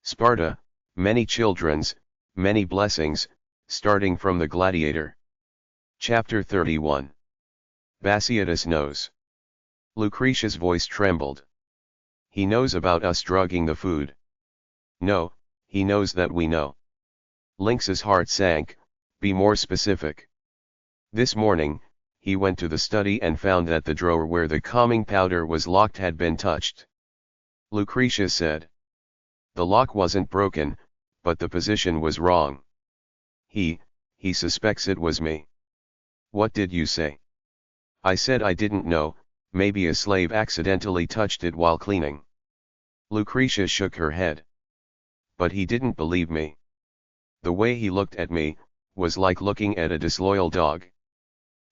Sparta, many children's, many blessings, starting from the Gladiator. Chapter 31. Batiatus knows. Lucretia's voice trembled. He knows about us drugging the food. No, he knows that we know. Lynx's heart sank. Be more specific. This morning, he went to the study and found that the drawer where the calming powder was locked had been touched. Lucretia said. The lock wasn't broken, but the position was wrong. He suspects it was me. What did you say? I said I didn't know, maybe a slave accidentally touched it while cleaning. Lucretia shook her head. But he didn't believe me. The way he looked at me, was like looking at a disloyal dog.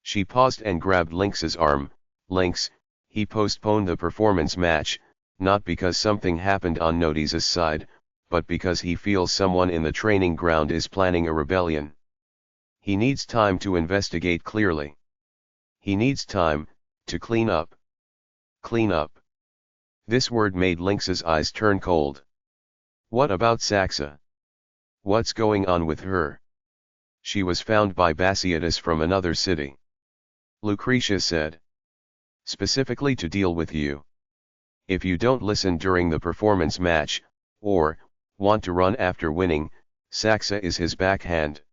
She paused and grabbed Lynx's arm. Lynx, he postponed the performance match, not because something happened on Nodis's side, but because he feels someone in the training ground is planning a rebellion. He needs time to investigate clearly. He needs time, to clean up. Clean up. This word made Lynx's eyes turn cold. What about Saxa? What's going on with her? She was found by Batiatus from another city. Lucretia said. Specifically to deal with you. If you don't listen during the performance match, or want to run after winning, Saxa is his backhand.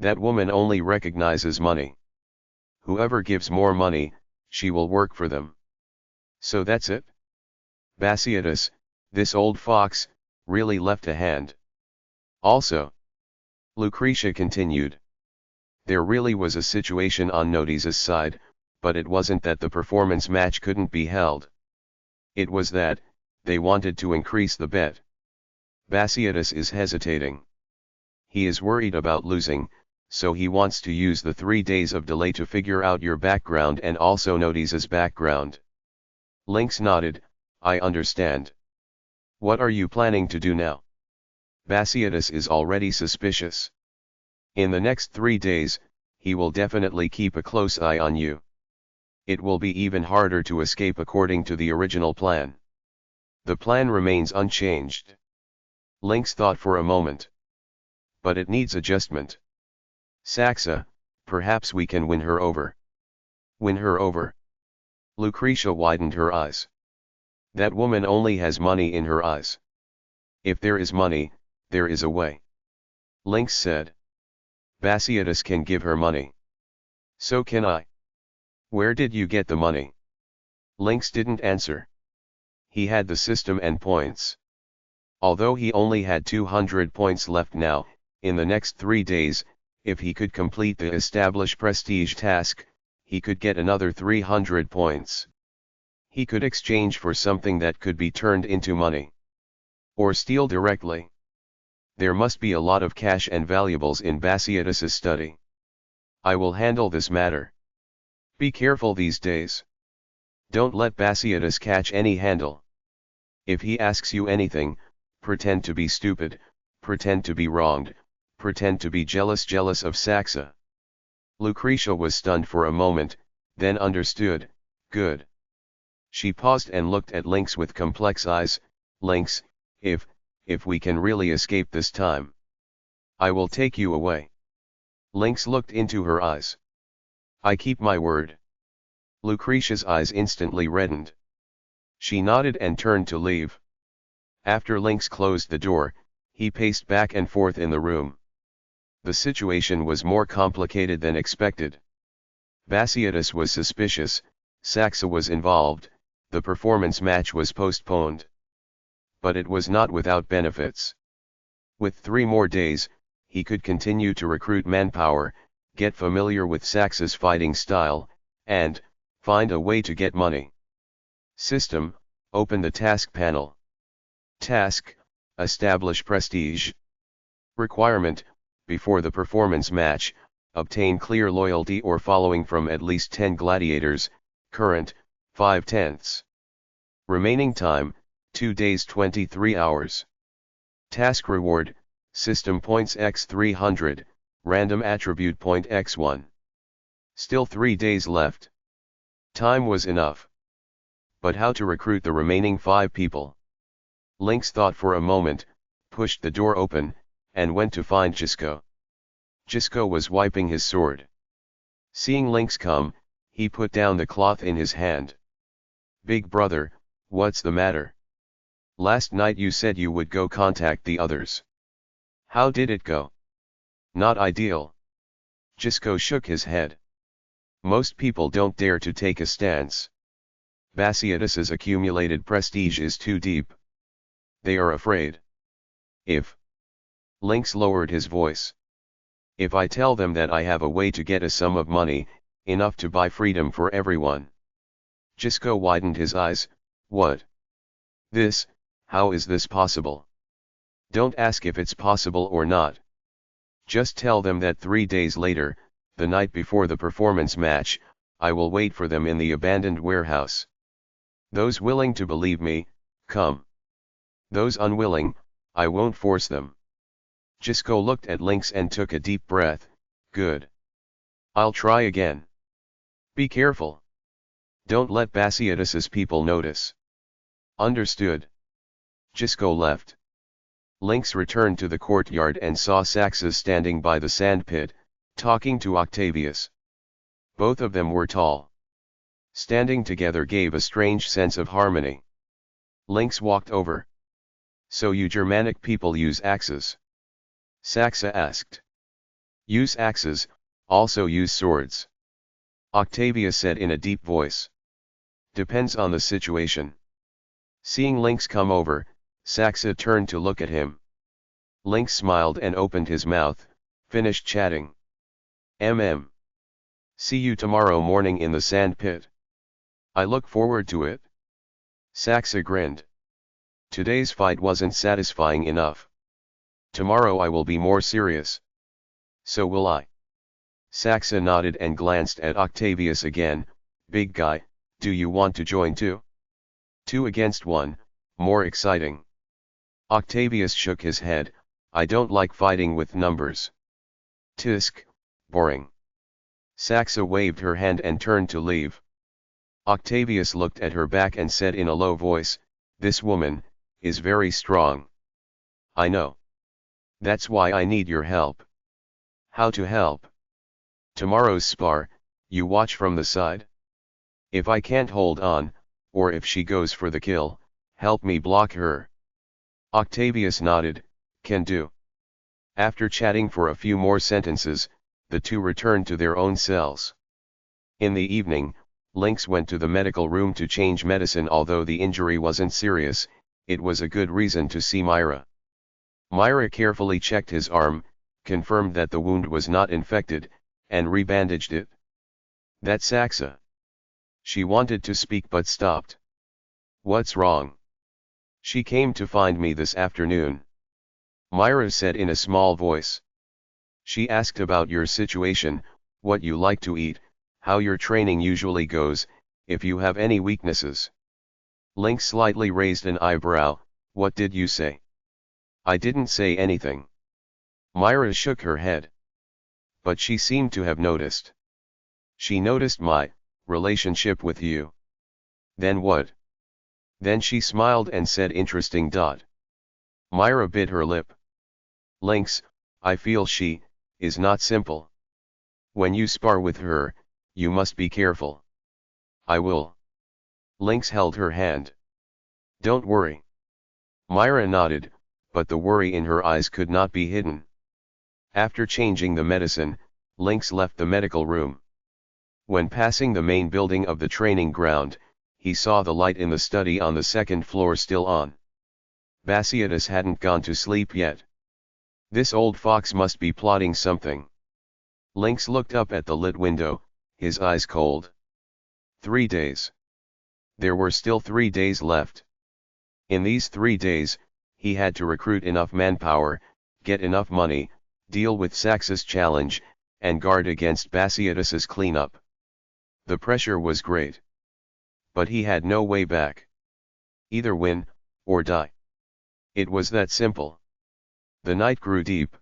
That woman only recognizes money. Whoever gives more money, she will work for them. So that's it? Batiatus, this old fox, really left a hand. Also, Lucretia continued. There really was a situation on Nodis's side, but it wasn't that the performance match couldn't be held. It was that, they wanted to increase the bet. Batiatus is hesitating. He is worried about losing, so he wants to use the 3 days of delay to figure out your background and also Nodis's background. Lynx nodded. I understand. What are you planning to do now? Batiatus is already suspicious. In the next 3 days, he will definitely keep a close eye on you. It will be even harder to escape according to the original plan. The plan remains unchanged. Lynx thought for a moment. But it needs adjustment. Saxa, perhaps we can win her over. Win her over? Lucretia widened her eyes. That woman only has money in her eyes. If there is money, there is a way. Lynx said. Batiatus can give her money. So can I. Where did you get the money? Lynx didn't answer. He had the system and points. Although he only had 200 points left now, in the next 3 days, if he could complete the establish prestige task, he could get another 300 points. He could exchange for something that could be turned into money. Or steal directly. There must be a lot of cash and valuables in Batiatus's study. I will handle this matter. Be careful these days. Don't let Batiatus catch any handle. If he asks you anything, pretend to be stupid, pretend to be wronged, pretend to be jealous of Saxa. Lucretia was stunned for a moment, then understood. Good. She paused and looked at Lynx with complex eyes. Lynx, if we can really escape this time, I will take you away. Lynx looked into her eyes. I keep my word. Lucretia's eyes instantly reddened. She nodded and turned to leave. After Lynx closed the door, he paced back and forth in the room. The situation was more complicated than expected. Batiatus was suspicious, Saxa was involved, the performance match was postponed. But it was not without benefits. With 3 more days, he could continue to recruit manpower, get familiar with Saxa's fighting style, and find a way to get money. System, open the task panel. Task, establish prestige. Requirement, before the performance match, obtain clear loyalty or following from at least 10 gladiators, current, 5/10. Remaining time, 2 days 23 hours. Task reward, system points x 300, random attribute point x1. Still 3 days left. Time was enough. But how to recruit the remaining 5 people? Lynx thought for a moment, pushed the door open, and went to find Gisco. Gisco was wiping his sword. Seeing Lynx come, he put down the cloth in his hand. "Big brother, what's the matter? Last night you said you would go contact the others. How did it go?" "Not ideal." Gisco shook his head. "Most people don't dare to take a stance. Batiatus's accumulated prestige is too deep. They are afraid. If..." Lynx lowered his voice. "If I tell them that I have a way to get a sum of money, enough to buy freedom for everyone." Gisco widened his eyes. "What? This, how is this possible?" "Don't ask if it's possible or not. Just tell them that 3 days later, the night before the performance match, I will wait for them in the abandoned warehouse. Those willing to believe me, come. Those unwilling, I won't force them." Gisco looked at Lynx and took a deep breath. "Good. I'll try again. Be careful. Don't let Batiatus's people notice." "Understood." Gisco left. Lynx returned to the courtyard and saw Saxus standing by the sandpit, talking to Octavius. Both of them were tall. Standing together gave a strange sense of harmony. Lynx walked over. "So you Germanic people use axes?" Saxa asked. "Use axes, also use swords," Octavius said in a deep voice. "Depends on the situation." Seeing Lynx come over, Saxa turned to look at him. Lynx smiled and opened his mouth, finished chatting. See you tomorrow morning in the sand pit." "I look forward to it." Saxa grinned. "Today's fight wasn't satisfying enough. Tomorrow I will be more serious." "So will I." Saxa nodded and glanced at Octavius again. "Big guy, do you want to join too?" 2 against 1, more exciting. Octavius shook his head. "I don't like fighting with numbers. Tisk, boring." Saxa waved her hand and turned to leave. Octavius looked at her back and said in a low voice, "This woman is very strong." "I know. That's why I need your help." "How to help?" "Tomorrow's spar, you watch from the side. If I can't hold on, or if she goes for the kill, help me block her." Octavius nodded. "Can do." After chatting for a few more sentences, the two returned to their own cells. In the evening, Lynx went to the medical room to change medicine. Although the injury wasn't serious, it was a good reason to see Myra. Myra carefully checked his arm, confirmed that the wound was not infected, and rebandaged it. "That's Saxa." She wanted to speak but stopped. "What's wrong?" "She came to find me this afternoon," Myra said in a small voice. "She asked about your situation, what you like to eat, how your training usually goes, if you have any weaknesses." Lynx slightly raised an eyebrow. "What did you say?" "I didn't say anything." Myra shook her head. But she seemed to have noticed. "She noticed my relationship with you." "Then what?" Then she smiled and said interesting. Myra bit her lip. "Lynx, I feel she is not simple. When you spar with her, you must be careful." "I will." Lynx held her hand. "Don't worry." Myra nodded, but the worry in her eyes could not be hidden. After changing the medicine, Lynx left the medical room. When passing the main building of the training ground, he saw the light in the study on the second floor still on. Batiatus hadn't gone to sleep yet. This old fox must be plotting something. Lynx looked up at the lit window, his eyes cold. 3 days. There were still 3 days left. In these 3 days, he had to recruit enough manpower, get enough money, deal with Saxa's challenge, and guard against Batiatus's cleanup. The pressure was great. But he had no way back. Either win, or die. It was that simple. The night grew deep.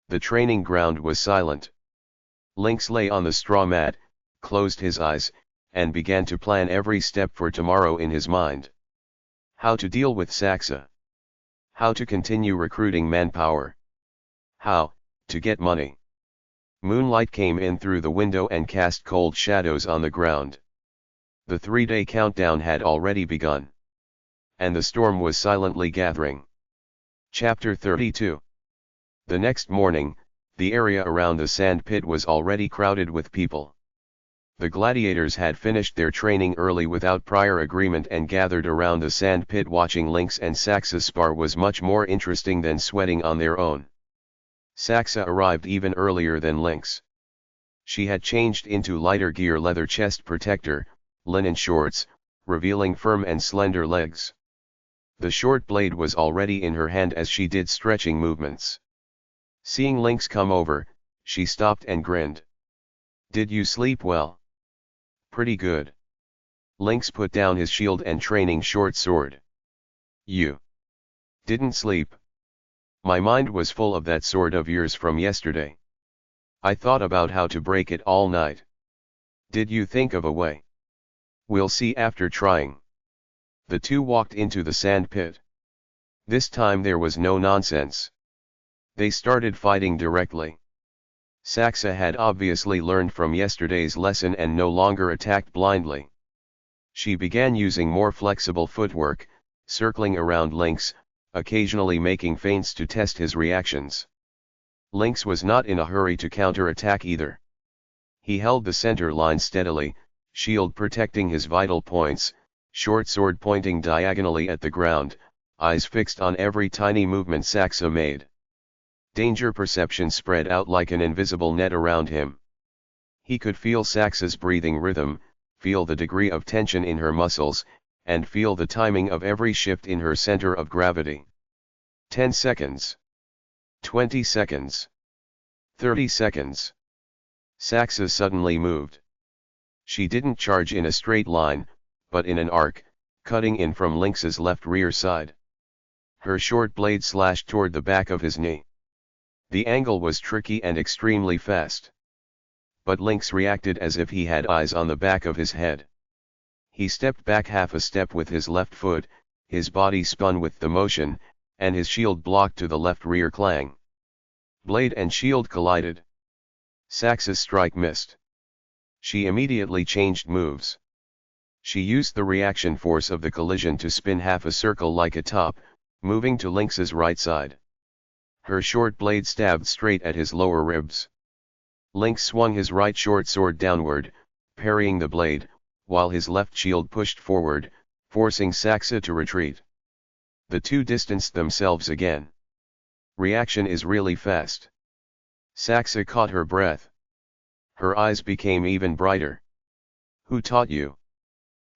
The training ground was silent. Lynx lay on the straw mat, closed his eyes, and began to plan every step for tomorrow in his mind. How to deal with Saxa. How to continue recruiting manpower. How to get money. Moonlight came in through the window and cast cold shadows on the ground. The 3-day countdown had already begun. And the storm was silently gathering. Chapter 32. The next morning, the area around the sand pit was already crowded with people. The gladiators had finished their training early without prior agreement and gathered around the sand pit. Watching Lynx and Saxa spar was much more interesting than sweating on their own. Saxa arrived even earlier than Lynx. She had changed into lighter gear, leather chest protector, linen shorts, revealing firm and slender legs. The short blade was already in her hand as she did stretching movements. Seeing Lynx come over, she stopped and grinned. "Did you sleep well?" "Pretty good." Lynx put down his shield and training short sword. "You didn't sleep?" "My mind was full of that sword of yours from yesterday. I thought about how to break it all night." "Did you think of a way?" "We'll see after trying." The two walked into the sand pit. This time there was no nonsense. They started fighting directly. Saxa had obviously learned from yesterday's lesson and no longer attacked blindly. She began using more flexible footwork, circling around Lynx, occasionally making feints to test his reactions. Lynx was not in a hurry to counter-attack either. He held the center line steadily, shield protecting his vital points, short sword pointing diagonally at the ground, eyes fixed on every tiny movement Saxa made. Danger perception spread out like an invisible net around him. He could feel Saxa's breathing rhythm, feel the degree of tension in her muscles, and feel the timing of every shift in her center of gravity. 10 seconds. 20 seconds. 30 seconds. Saxa suddenly moved. She didn't charge in a straight line, but in an arc, cutting in from Lynx's left rear side. Her short blade slashed toward the back of his knee. The angle was tricky and extremely fast. But Lynx reacted as if he had eyes on the back of his head. He stepped back half a step with his left foot, his body spun with the motion, and his shield blocked to the left rear clang. Blade and shield collided. Saxa's strike missed. She immediately changed moves. She used the reaction force of the collision to spin half a circle like a top, moving to Lynx's right side. Her short blade stabbed straight at his lower ribs. Lynx swung his right short sword downward, parrying the blade, while his left shield pushed forward, forcing Saxa to retreat. The two distanced themselves again. Reaction is really fast. Saxa caught her breath. Her eyes became even brighter. "Who taught you?"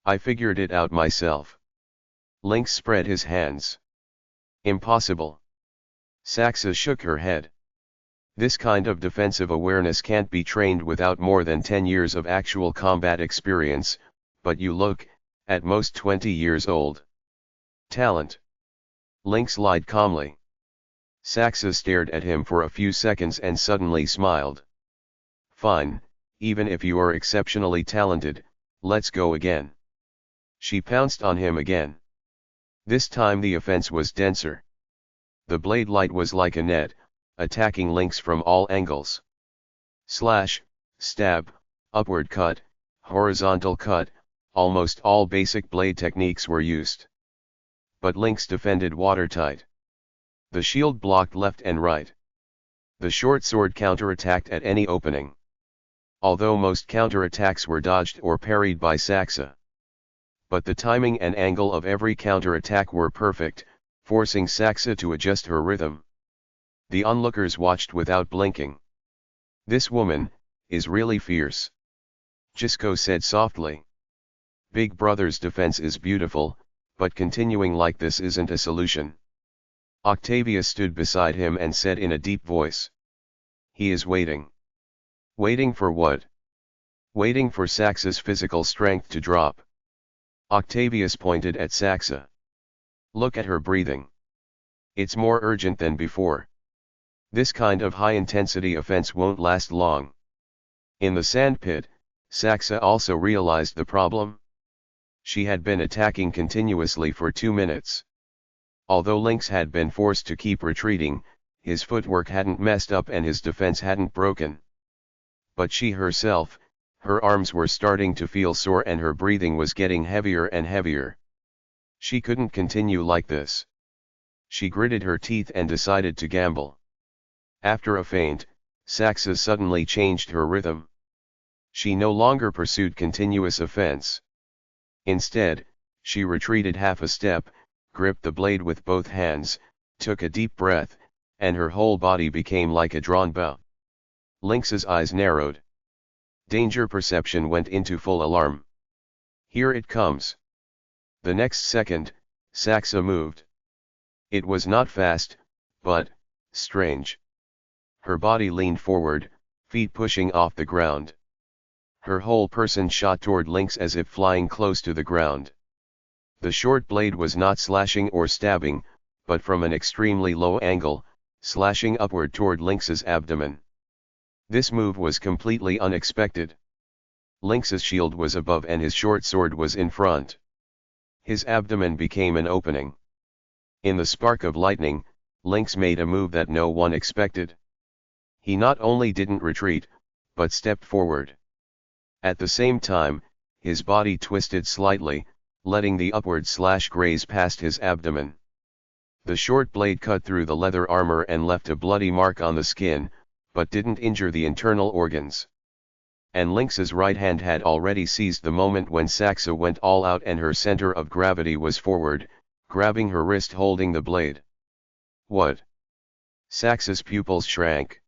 "I figured it out myself." Lynx spread his hands. "Impossible." Saxa shook her head. "This kind of defensive awareness can't be trained without more than 10 years of actual combat experience, but you look, at most 20 years old." "Talent." Lynx lied calmly. Saxa stared at him for a few seconds and suddenly smiled. "Fine, even if you are exceptionally talented, let's go again." She pounced on him again. This time the offense was denser. The blade light was like a net, attacking Lynx from all angles. Slash, stab, upward cut, horizontal cut, almost all basic blade techniques were used. But Lynx defended watertight. The shield blocked left and right. The short sword counterattacked at any opening. Although most counterattacks were dodged or parried by Saxa. But the timing and angle of every counterattack were perfect, forcing Saxa to adjust her rhythm. The onlookers watched without blinking. "This woman is really fierce," Gisco said softly. "Big Brother's defense is beautiful, but continuing like this isn't a solution." Octavia stood beside him and said in a deep voice. "He is waiting." "Waiting for what?" "Waiting for Saxa's physical strength to drop." Octavius pointed at Saxa. "Look at her breathing. It's more urgent than before. This kind of high-intensity offense won't last long." In the sandpit, Saxa also realized the problem. She had been attacking continuously for 2 minutes. Although Lynx had been forced to keep retreating, his footwork hadn't messed up and his defense hadn't broken. But she herself, her arms were starting to feel sore and her breathing was getting heavier and heavier. She couldn't continue like this. She gritted her teeth and decided to gamble. After a feint, Saxa suddenly changed her rhythm. She no longer pursued continuous offense. Instead, she retreated half a step, gripped the blade with both hands, took a deep breath, and her whole body became like a drawn bow. Lynx's eyes narrowed. Danger perception went into full alarm. Here it comes. The next second, Saxa moved. It was not fast, but strange. Her body leaned forward, feet pushing off the ground. Her whole person shot toward Lynx as if flying close to the ground. The short blade was not slashing or stabbing, but from an extremely low angle, slashing upward toward Lynx's abdomen. This move was completely unexpected. Lynx's shield was above and his short sword was in front. His abdomen became an opening. In the spark of lightning, Lynx made a move that no one expected. He not only didn't retreat, but stepped forward. At the same time, his body twisted slightly, letting the upward slash graze past his abdomen. The short blade cut through the leather armor and left a bloody mark on the skin, but didn't injure the internal organs. And Lynx's right hand had already seized the moment when Saxa went all out and her center of gravity was forward, grabbing her wrist holding the blade. What? Saxa's pupils shrank.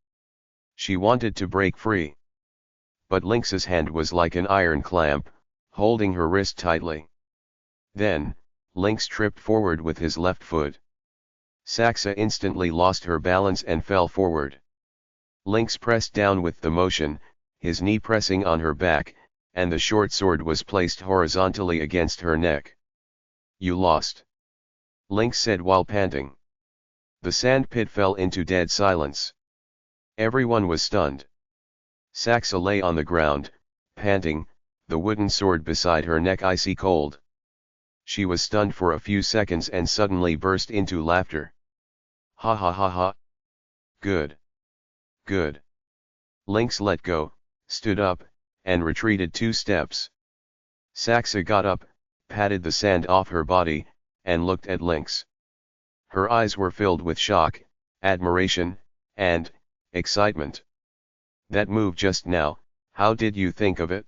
She wanted to break free. But Lynx's hand was like an iron clamp, holding her wrist tightly. Then, Lynx tripped forward with his left foot. Saxa instantly lost her balance and fell forward. Lynx pressed down with the motion, his knee pressing on her back, and the short sword was placed horizontally against her neck. You lost. Lynx said while panting. The sand pit fell into dead silence. Everyone was stunned. Saxa lay on the ground, panting, the wooden sword beside her neck icy cold. She was stunned for a few seconds and suddenly burst into laughter. Ha ha ha ha. Good. Good. Lynx let go, stood up, and retreated 2 steps. Saxa got up, patted the sand off her body, and looked at Lynx. Her eyes were filled with shock, admiration, and excitement. That move just now, how did you think of it?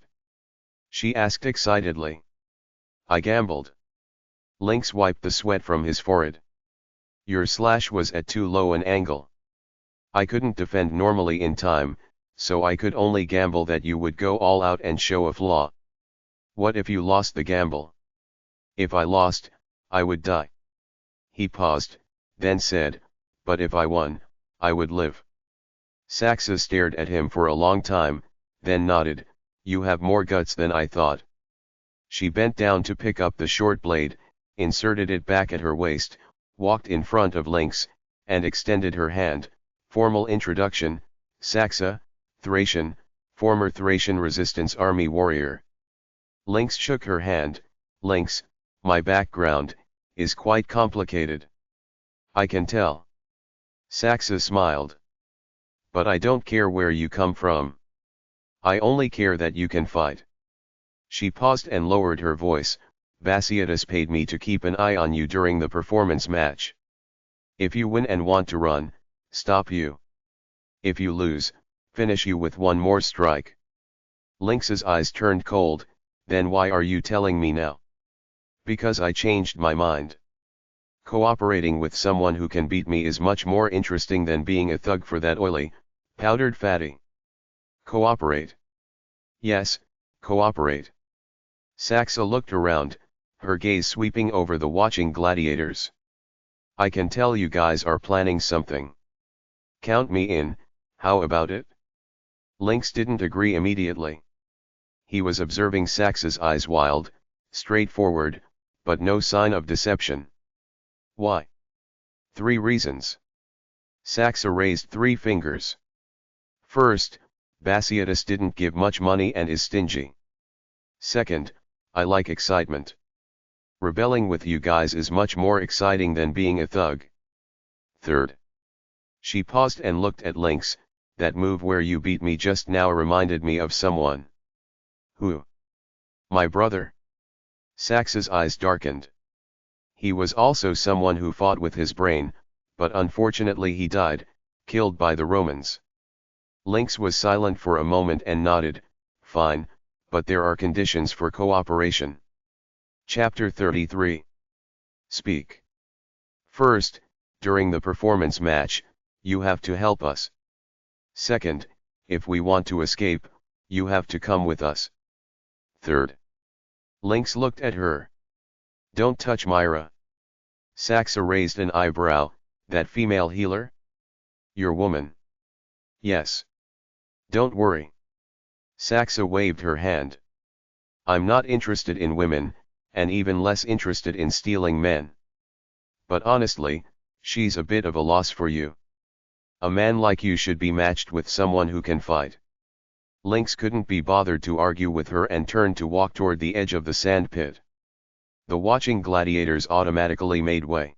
She asked excitedly. I gambled. Lynx wiped the sweat from his forehead. Your slash was at too low an angle. I couldn't defend normally in time, so I could only gamble that you would go all out and show a flaw. What if you lost the gamble? If I lost, I would die. He paused, then said, but if I won, I would live. Saxa stared at him for a long time, then nodded, you have more guts than I thought. She bent down to pick up the short blade, inserted it back at her waist, walked in front of Lynx, and extended her hand. Formal introduction, Saxa, Thracian, former Thracian resistance army warrior. Lynx shook her hand. Lynx, my background is quite complicated. I can tell. Saxa smiled. But I don't care where you come from. I only care that you can fight. She paused and lowered her voice. Batiatus paid me to keep an eye on you during the performance match. If you win and want to run, stop you. If you lose, finish you with one more strike. Lynx's eyes turned cold. Then why are you telling me now? Because I changed my mind. Cooperating with someone who can beat me is much more interesting than being a thug for that oily, powdered fatty. Cooperate. Yes, cooperate. Saxa looked around, her gaze sweeping over the watching gladiators. I can tell you guys are planning something. Count me in, how about it? Lynx didn't agree immediately. He was observing Saxa's eyes wild, straightforward, but no sign of deception. Why? 3 reasons. Saxa raised 3 fingers. First, Batiatus didn't give much money and is stingy. Second, I like excitement. Rebelling with you guys is much more exciting than being a thug. Third. She paused and looked at Lynx. That move where you beat me just now reminded me of someone. Who? My brother. Saxa's eyes darkened. He was also someone who fought with his brain, but unfortunately he died, killed by the Romans. Lynx was silent for a moment and nodded, fine, but there are conditions for cooperation. Chapter 33. Speak. First, during the performance match, you have to help us. Second, if we want to escape, you have to come with us. Third. Lynx looked at her. Don't touch Myra. Saxa raised an eyebrow. That female healer? Your woman. Yes. Don't worry. Saxa waved her hand. I'm not interested in women, and even less interested in stealing men. But honestly, she's a bit of a loss for you. A man like you should be matched with someone who can fight. Lynx couldn't be bothered to argue with her and turned to walk toward the edge of the sand pit. The watching gladiators automatically made way.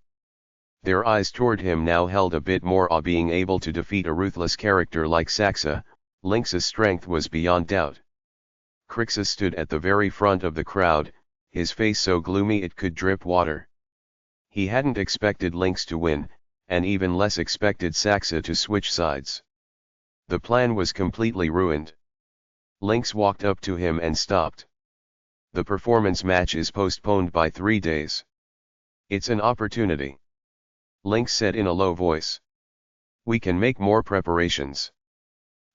Their eyes toward him now held a bit more awe. Being able to defeat a ruthless character like Saxa, Lynx's strength was beyond doubt. Crixus stood at the very front of the crowd, his face so gloomy it could drip water. He hadn't expected Lynx to win, and even less expected Saxa to switch sides. The plan was completely ruined. Lynx walked up to him and stopped. The performance match is postponed by 3 days. It's an opportunity. Lynx said in a low voice. We can make more preparations.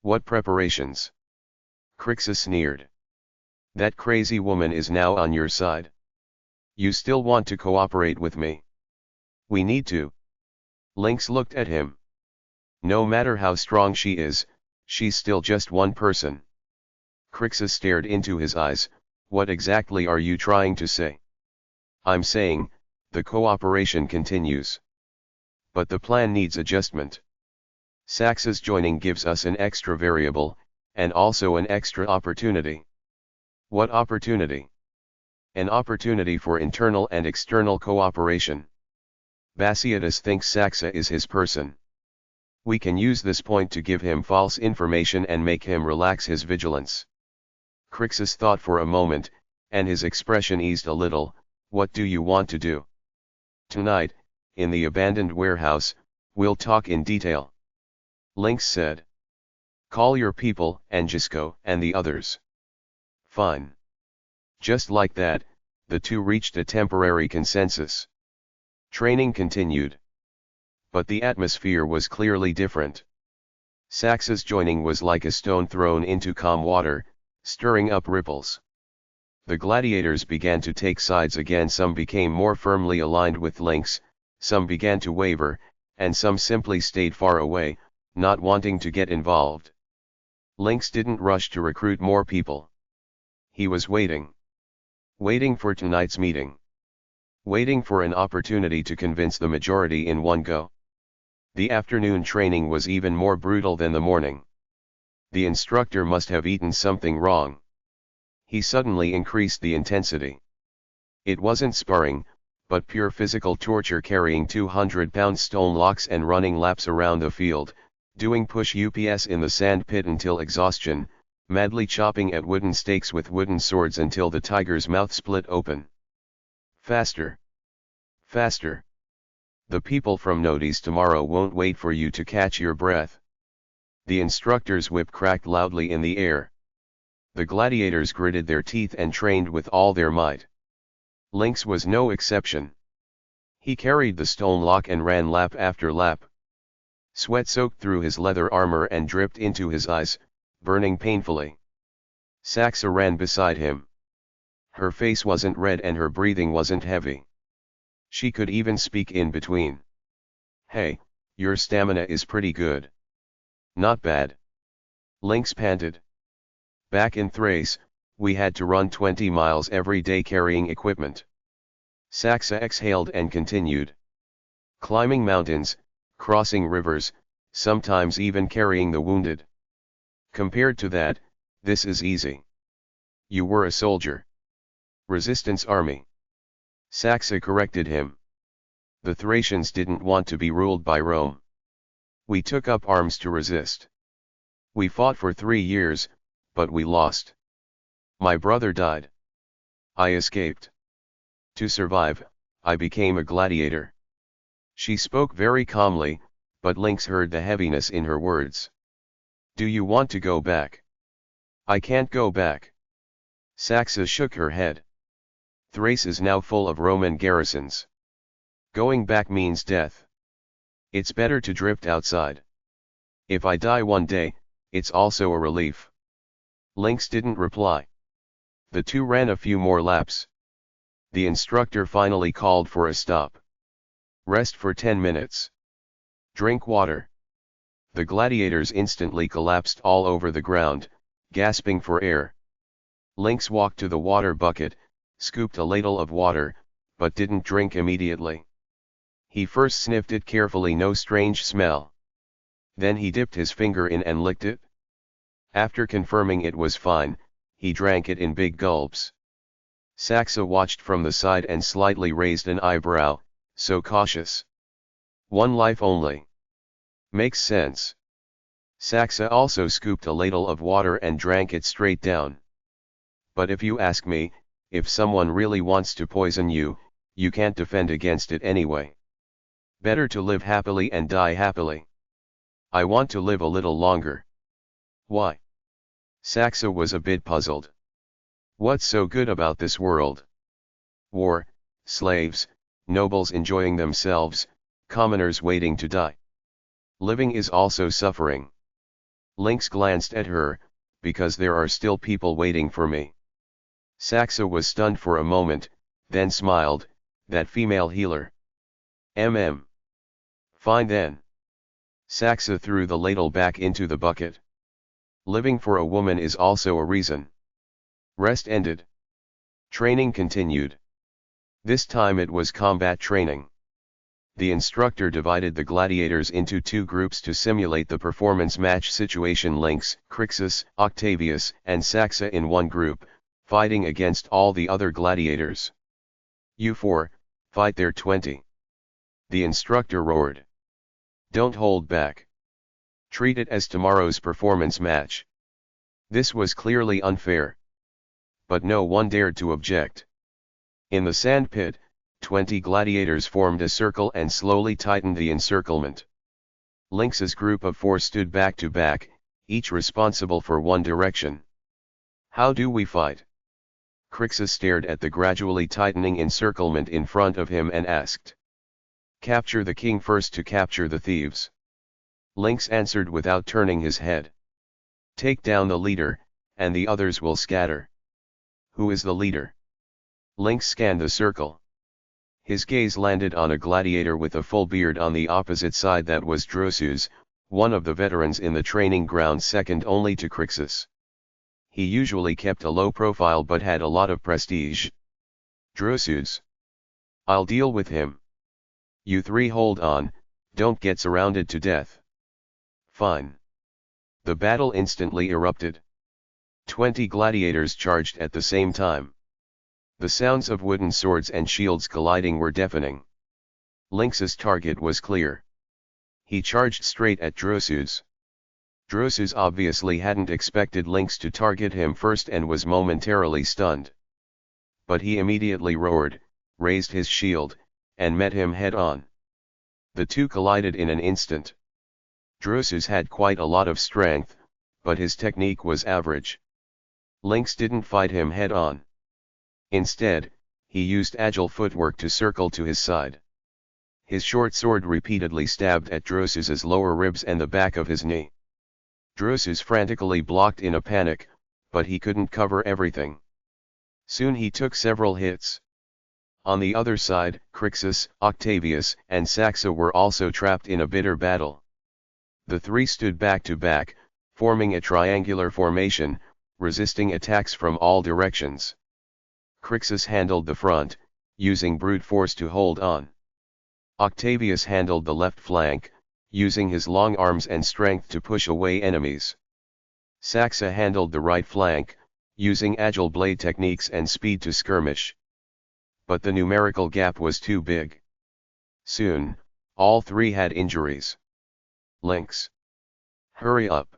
What preparations? Crixus sneered. That crazy woman is now on your side. You still want to cooperate with me? We need to. Lynx looked at him. No matter how strong she is, she's still just one person. Crixus stared into his eyes. What exactly are you trying to say? I'm saying, the cooperation continues. But the plan needs adjustment. Saxa's joining gives us an extra variable, and also an extra opportunity. What opportunity? An opportunity for internal and external cooperation. Batiatus thinks Saxa is his person. We can use this point to give him false information and make him relax his vigilance. Crixus thought for a moment, and his expression eased a little. What do you want to do? Tonight, in the abandoned warehouse, we'll talk in detail. Lynx said. Call your people, Angisco and the others. Fine. Just like that, the two reached a temporary consensus. Training continued. But the atmosphere was clearly different. Saxa's joining was like a stone thrown into calm water, stirring up ripples. The gladiators began to take sides again. Some became more firmly aligned with Lynx, some began to waver, and some simply stayed far away, not wanting to get involved. Lynx didn't rush to recruit more people. He was waiting. Waiting for tonight's meeting. Waiting for an opportunity to convince the majority in one go. The afternoon training was even more brutal than the morning. The instructor must have eaten something wrong. He suddenly increased the intensity. It wasn't sparring, but pure physical torture, carrying 200-pound stone blocks and running laps around the field, doing push-ups in the sand pit until exhaustion, madly chopping at wooden stakes with wooden swords until the tiger's mouth split open. Faster! Faster! The people from Nodes tomorrow won't wait for you to catch your breath. The instructor's whip cracked loudly in the air. The gladiators gritted their teeth and trained with all their might. Lynx was no exception. He carried the stone lock and ran lap after lap. Sweat soaked through his leather armor and dripped into his eyes, burning painfully. Saxa ran beside him. Her face wasn't red and her breathing wasn't heavy. She could even speak in between. Hey, your stamina is pretty good. Not bad. Lynx panted. Back in Thrace, we had to run 20 miles every day carrying equipment. Saxa exhaled and continued. Climbing mountains, crossing rivers, sometimes even carrying the wounded. Compared to that, this is easy. You were a soldier. Resistance army. Saxa corrected him. The Thracians didn't want to be ruled by Rome. We took up arms to resist. We fought for 3 years, but we lost. My brother died. I escaped. To survive, I became a gladiator. She spoke very calmly, but Lynx heard the heaviness in her words. Do you want to go back? I can't go back. Saxa shook her head. Thrace is now full of Roman garrisons. Going back means death. It's better to drift outside. If I die one day, it's also a relief. Lynx didn't reply. The two ran a few more laps. The instructor finally called for a stop. Rest for 10 minutes. Drink water. The gladiators instantly collapsed all over the ground, gasping for air. Lynx walked to the water bucket, scooped a ladle of water, but didn't drink immediately. He first sniffed it carefully, no strange smell. Then he dipped his finger in and licked it. After confirming it was fine, he drank it in big gulps. Saxa watched from the side and slightly raised an eyebrow, so cautious. One life only. Makes sense. Saxa also scooped a ladle of water and drank it straight down. But if you ask me, if someone really wants to poison you, you can't defend against it anyway. Better to live happily and die happily. I want to live a little longer. Why? Saxa was a bit puzzled. What's so good about this world? War, slaves, nobles enjoying themselves, commoners waiting to die. Living is also suffering. Lynx glanced at her, because there are still people waiting for me. Saxa was stunned for a moment, then smiled, that female healer. Fine then. Saxa threw the ladle back into the bucket. Living for a woman is also a reason. Rest ended. Training continued. This time it was combat training. The instructor divided the gladiators into 2 groups to simulate the performance match situation. Lynx, Crixus, Octavius, and Saxa in one group, fighting against all the other gladiators. You 4, fight their 20. The instructor roared. Don't hold back. Treat it as tomorrow's performance match. This was clearly unfair. But no one dared to object. In the sand pit, 20 gladiators formed a circle and slowly tightened the encirclement. Lynx's group of 4 stood back to back, each responsible for one direction. How do we fight? Crixus stared at the gradually tightening encirclement in front of him and asked. Capture the king first to capture the thieves. Lynx answered without turning his head. Take down the leader, and the others will scatter. Who is the leader? Lynx scanned the circle. His gaze landed on a gladiator with a full beard on the opposite side. That was Drusus, one of the veterans in the training ground, second only to Crixus. He usually kept a low profile but had a lot of prestige. Drusus. I'll deal with him. You 3 hold on, don't get surrounded to death. Fine. The battle instantly erupted. 20 gladiators charged at the same time. The sounds of wooden swords and shields colliding were deafening. Lynx's target was clear. He charged straight at Drusus. Drusus obviously hadn't expected Lynx to target him first and was momentarily stunned. But he immediately roared, raised his shield, and met him head-on. The two collided in an instant. Drusus had quite a lot of strength, but his technique was average. Lynx didn't fight him head-on. Instead, he used agile footwork to circle to his side. His short sword repeatedly stabbed at Drusus's lower ribs and the back of his knee. Drusus frantically blocked in a panic, but he couldn't cover everything. Soon he took several hits. On the other side, Crixus, Octavius, and Saxa were also trapped in a bitter battle. The 3 stood back to back, forming a triangular formation, resisting attacks from all directions. Crixus handled the front, using brute force to hold on. Octavius handled the left flank, using his long arms and strength to push away enemies. Saxa handled the right flank, using agile blade techniques and speed to skirmish. but the numerical gap was too big. Soon, all three had injuries. Lynx. Hurry up!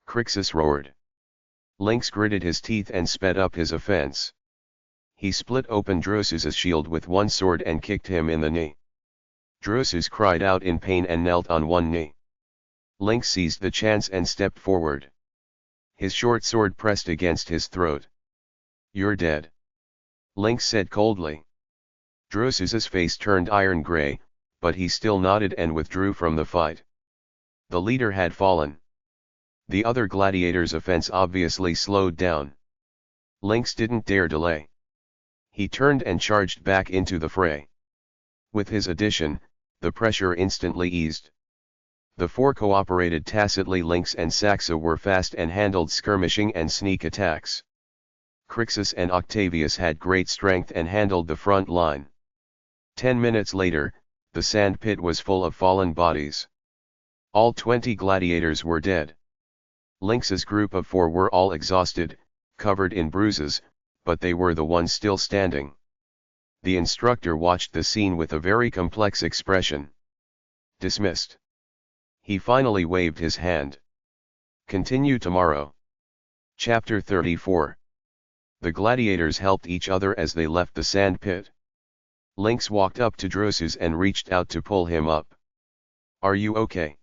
Crixus roared. Lynx gritted his teeth and sped up his offense. He split open Drusus's shield with one sword and kicked him in the knee. Drusus cried out in pain and knelt on one knee. Lynx seized the chance and stepped forward. His short sword pressed against his throat. "You're dead," Lynx said coldly. Drusus's face turned iron gray, but he still nodded and withdrew from the fight. The leader had fallen. The other gladiators' offense obviously slowed down. Lynx didn't dare delay. He turned and charged back into the fray. With his addition, the pressure instantly eased. The four cooperated tacitly. Lynx and Saxa were fast and handled skirmishing and sneak attacks. Crixus and Octavius had great strength and handled the front line. 10 minutes later, the sand pit was full of fallen bodies. All 20 gladiators were dead. Lynx's group of 4 were all exhausted, covered in bruises, but they were the ones still standing. The instructor watched the scene with a very complex expression. "Dismissed." He finally waved his hand. Continue tomorrow. Chapter 34. The gladiators helped each other as they left the sand pit. Lynx walked up to Drusus and reached out to pull him up. "Are you okay?"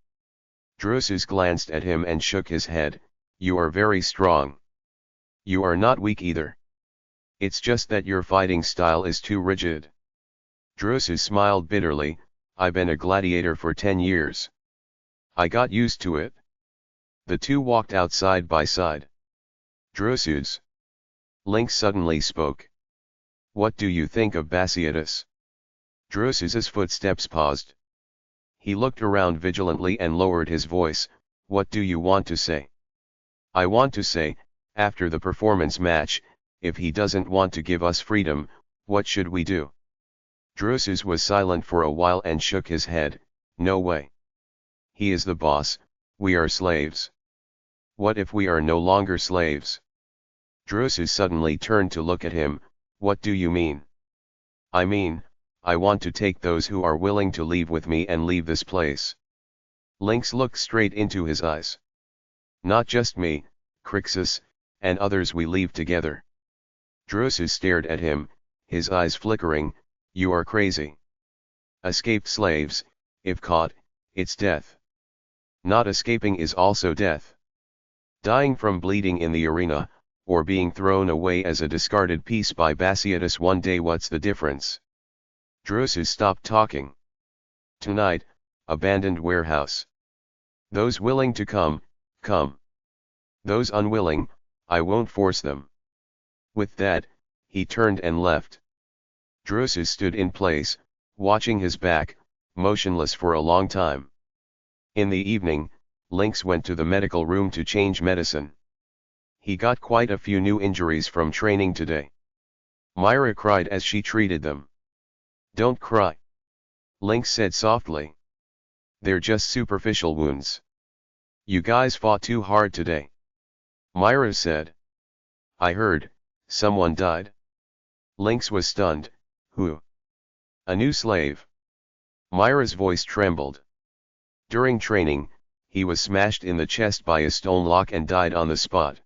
Drusus glanced at him and shook his head. "You are very strong. You are not weak either. It's just that your fighting style is too rigid." Drusus smiled bitterly. "I've been a gladiator for 10 years. I got used to it." The two walked out side by side. "Drusus." Lynx suddenly spoke. "What do you think of Batiatus?" Drusus's footsteps paused. He looked around vigilantly and lowered his voice. "What do you want to say?" "I want to say, after the performance match, if he doesn't want to give us freedom, what should we do?" Drusus was silent for a while and shook his head. "No way. He is the boss, we are slaves." "What if we are no longer slaves?" Drusus suddenly turned to look at him. "What do you mean?" "I mean, I want to take those who are willing to leave with me and leave this place." Lynx looked straight into his eyes. "Not just me, Crixus, and others we leave together." Drusus stared at him, his eyes flickering. "You are crazy. Escaped slaves, if caught, it's death. Not escaping is also death. Dying from bleeding in the arena, or being thrown away as a discarded piece by Batiatus one day, what's the difference?" Drusus stopped talking. "Tonight, abandoned warehouse. Those willing to come, come. Those unwilling, I won't force them." With that, he turned and left. Drusus stood in place, watching his back, motionless for a long time. In the evening, Lynx went to the medical room to change medicine. He got quite a few new injuries from training today. Myra cried as she treated them. "Don't cry," Lynx said softly. "They're just superficial wounds. You guys fought too hard today," Myra said. "I heard, someone died." Lynx was stunned. "Who?" "A new slave." Myra's voice trembled. "During training, he was smashed in the chest by a stone block and died on the spot.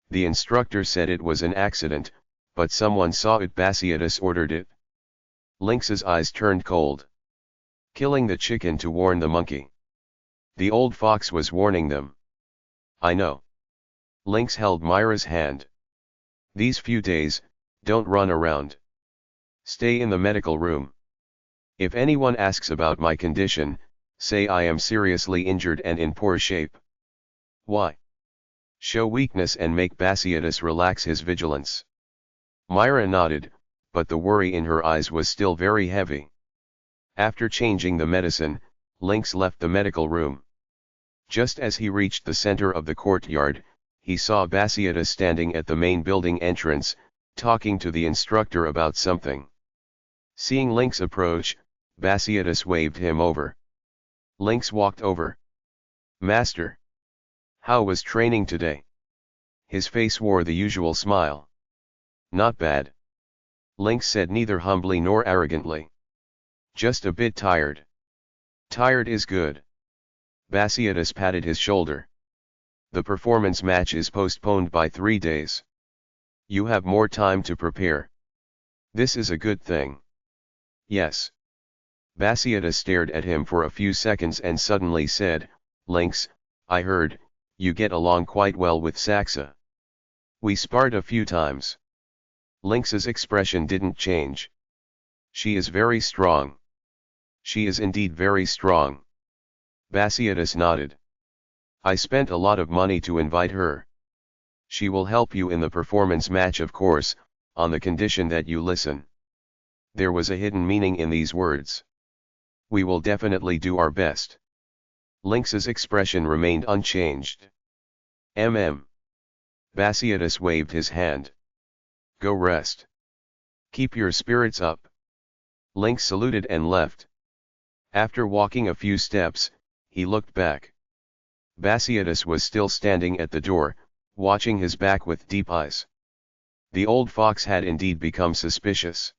The instructor said it was an accident, but someone saw it. Batiatus ordered it." Lynx's eyes turned cold. "Killing the chicken to warn the monkey. The old fox was warning them." "I know." Lynx held Myra's hand. "These few days, don't run around. Stay in the medical room. If anyone asks about my condition, say I am seriously injured and in poor shape." "Why?" "Show weakness and make Batiatus relax his vigilance." Myra nodded, but the worry in her eyes was still very heavy. After changing the medicine, Lynx left the medical room. Just as he reached the center of the courtyard, he saw Batiatus standing at the main building entrance, talking to the instructor about something. Seeing Lynx approach, Batiatus waved him over. Lynx walked over. "Master, how was training today?" His face wore the usual smile. "Not bad." Lynx said neither humbly nor arrogantly. Just a bit tired. Tired is good. Batiatus patted his shoulder. The performance match is postponed by 3 days. You have more time to prepare. This is a good thing. Yes. Batiatus stared at him for a few seconds and suddenly said, Lynx, I heard, you get along quite well with Saxa. We sparred a few times. Lynx's expression didn't change. She is very strong. She is indeed very strong. Batiatus nodded. I spent a lot of money to invite her. She will help you in the performance match, of course, on the condition that you listen. There was a hidden meaning in these words. We will definitely do our best. Lynx's expression remained unchanged. Batiatus waved his hand. Go rest. Keep your spirits up. Lynx saluted and left. After walking a few steps, he looked back. Batiatus was still standing at the door, watching his back with deep eyes. The old fox had indeed become suspicious.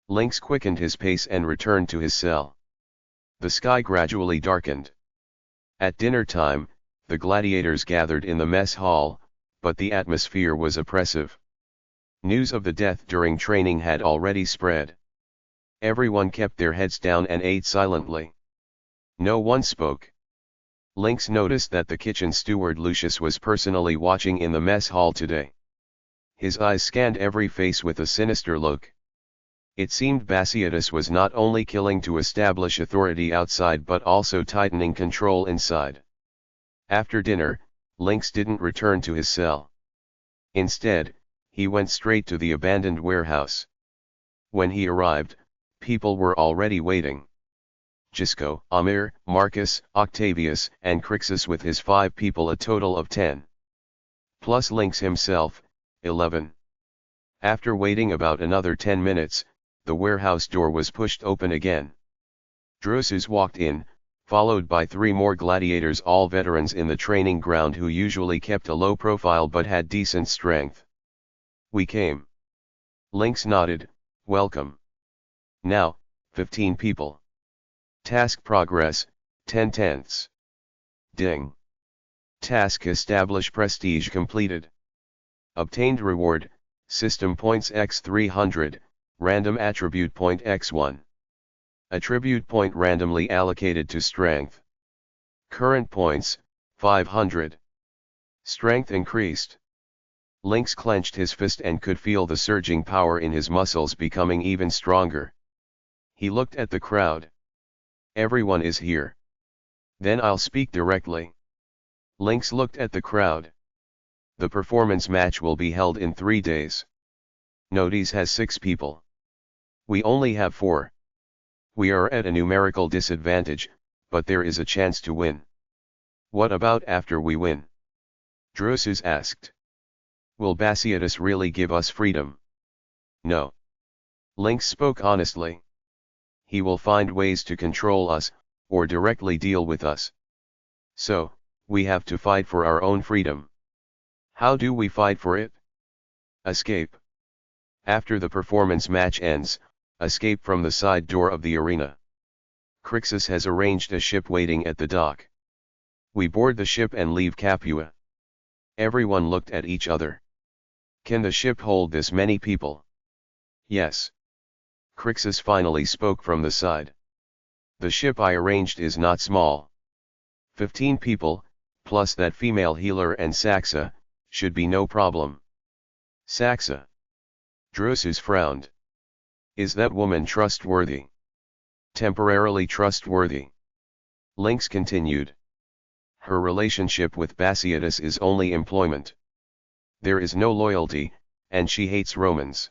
Lynx quickened his pace and returned to his cell. The sky gradually darkened. At dinner time, the gladiators gathered in the mess hall, but the atmosphere was oppressive. News of the death during training had already spread. Everyone kept their heads down and ate silently. No one spoke. Lynx noticed that the kitchen steward Lucius was personally watching in the mess hall today. His eyes scanned every face with a sinister look. It seemed Batiatus was not only killing to establish authority outside but also tightening control inside. After dinner, Lynx didn't return to his cell. Instead, he went straight to the abandoned warehouse. When he arrived, people were already waiting. Gisco, Amir, Marcus, Octavius, and Crixus with his 5 people, a total of 10. Plus Lynx himself, 11. After waiting about another 10 minutes, the warehouse door was pushed open again. Drusus walked in, followed by 3 more gladiators, all veterans in the training ground who usually kept a low profile but had decent strength. We came. Lynx nodded, welcome. Now, 15 people. Task progress, 10/10. Ding. Task establish prestige completed. Obtained reward, system points x 300, random attribute point x1. Attribute point randomly allocated to strength. Current points, 500. Strength increased. Lynx clenched his fist and could feel the surging power in his muscles becoming even stronger. He looked at the crowd. Everyone is here. Then I'll speak directly. Lynx looked at the crowd. The performance match will be held in 3 days. Nodes has 6 people. We only have 4. We are at a numerical disadvantage, but there is a chance to win. What about after we win? Drusus asked. Will Batiatus really give us freedom? No. Lynx spoke honestly. He will find ways to control us, or directly deal with us. So, we have to fight for our own freedom. How do we fight for it? Escape. After the performance match ends, escape from the side door of the arena. Crixus has arranged a ship waiting at the dock. We board the ship and leave Capua. Everyone looked at each other. Can the ship hold this many people? Yes. Crixus finally spoke from the side. The ship I arranged is not small. 15 people, plus that female healer and Saxa, should be no problem. Saxa. Drusus frowned. Is that woman trustworthy? Temporarily trustworthy. Lynx continued. Her relationship with Batiatus is only employment. There is no loyalty, and she hates Romans.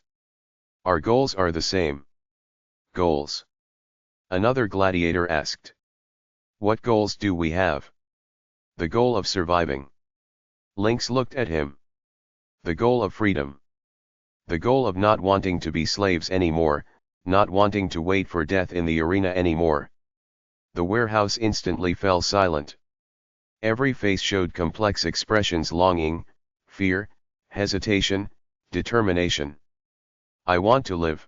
Our goals are the same. Goals? Another gladiator asked. What goals do we have? The goal of surviving. Lynx looked at him. The goal of freedom. The goal of not wanting to be slaves anymore, not wanting to wait for death in the arena anymore. The warehouse instantly fell silent. Every face showed complex expressions: longing, fear, hesitation, determination. I want to live.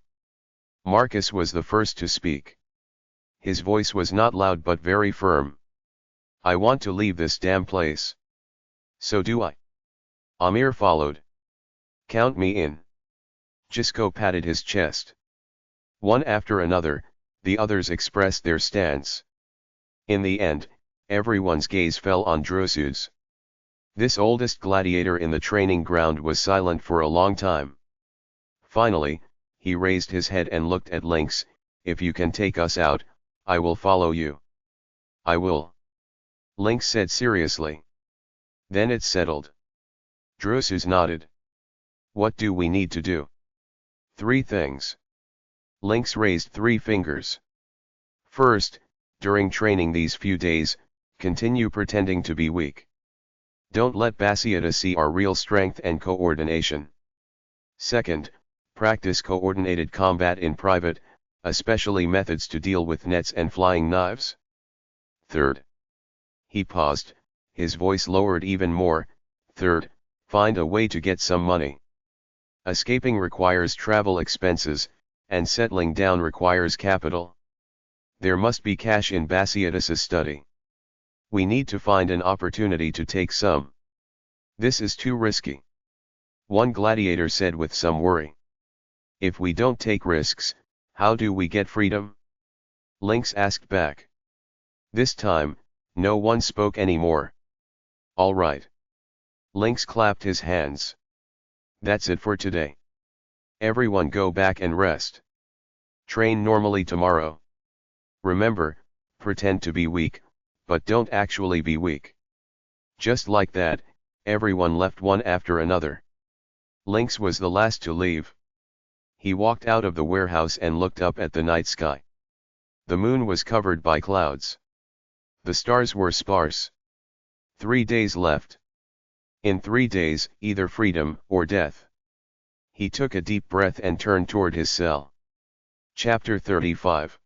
Marcus was the first to speak. His voice was not loud but very firm. I want to leave this damn place. So do I. Amir followed. Count me in. Gisco patted his chest. One after another, the others expressed their stance. In the end, everyone's gaze fell on Drusus. This oldest gladiator in the training ground was silent for a long time. Finally, he raised his head and looked at Lynx. If you can take us out, I will follow you. I will. Lynx said seriously. Then it's settled. Drusus nodded. What do we need to do? 3 things. Lynx raised 3 fingers. First, during training these few days, continue pretending to be weak. Don't let Batiatus see our real strength and coordination. Second, practice coordinated combat in private, especially methods to deal with nets and flying knives. Third. He paused, his voice lowered even more. Third, find a way to get some money. Escaping requires travel expenses, and settling down requires capital. There must be cash in Batiatus's study. We need to find an opportunity to take some. This is too risky. One gladiator said with some worry. If we don't take risks, how do we get freedom? Lynx asked back. This time, no one spoke anymore. All right. Lynx clapped his hands. That's it for today. Everyone go back and rest. Train normally tomorrow. Remember, pretend to be weak, but don't actually be weak. Just like that, everyone left one after another. Lynx was the last to leave. He walked out of the warehouse and looked up at the night sky. The moon was covered by clouds. The stars were sparse. 3 days left. In 3 days, either freedom or death. He took a deep breath and turned toward his cell. Chapter 35.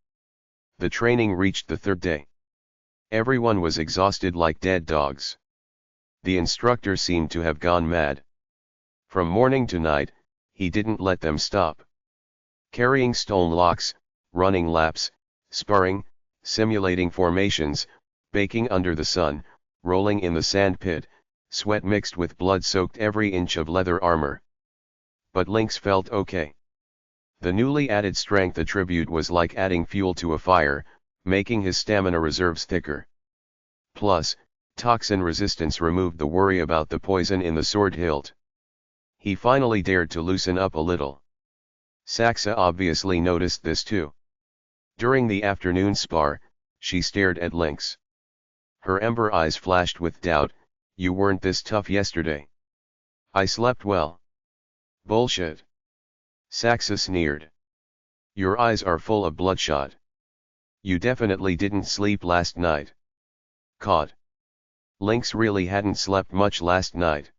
The training reached the 3rd day. Everyone was exhausted like dead dogs. The instructor seemed to have gone mad. From morning to night, he didn't let them stop. Carrying stone blocks, running laps, sparring, simulating formations, baking under the sun, rolling in the sand pit, sweat mixed with blood soaked every inch of leather armor. But Lynx felt okay. The newly added strength attribute was like adding fuel to a fire, making his stamina reserves thicker. Plus, toxin resistance removed the worry about the poison in the sword hilt. He finally dared to loosen up a little. Saxa obviously noticed this too. During the afternoon spar, she stared at Lynx. Her ember eyes flashed with doubt. You weren't this tough yesterday. I slept well. Bullshit. Saxa sneered. Your eyes are full of bloodshot. You definitely didn't sleep last night. Caught. Lynx really hadn't slept much last night.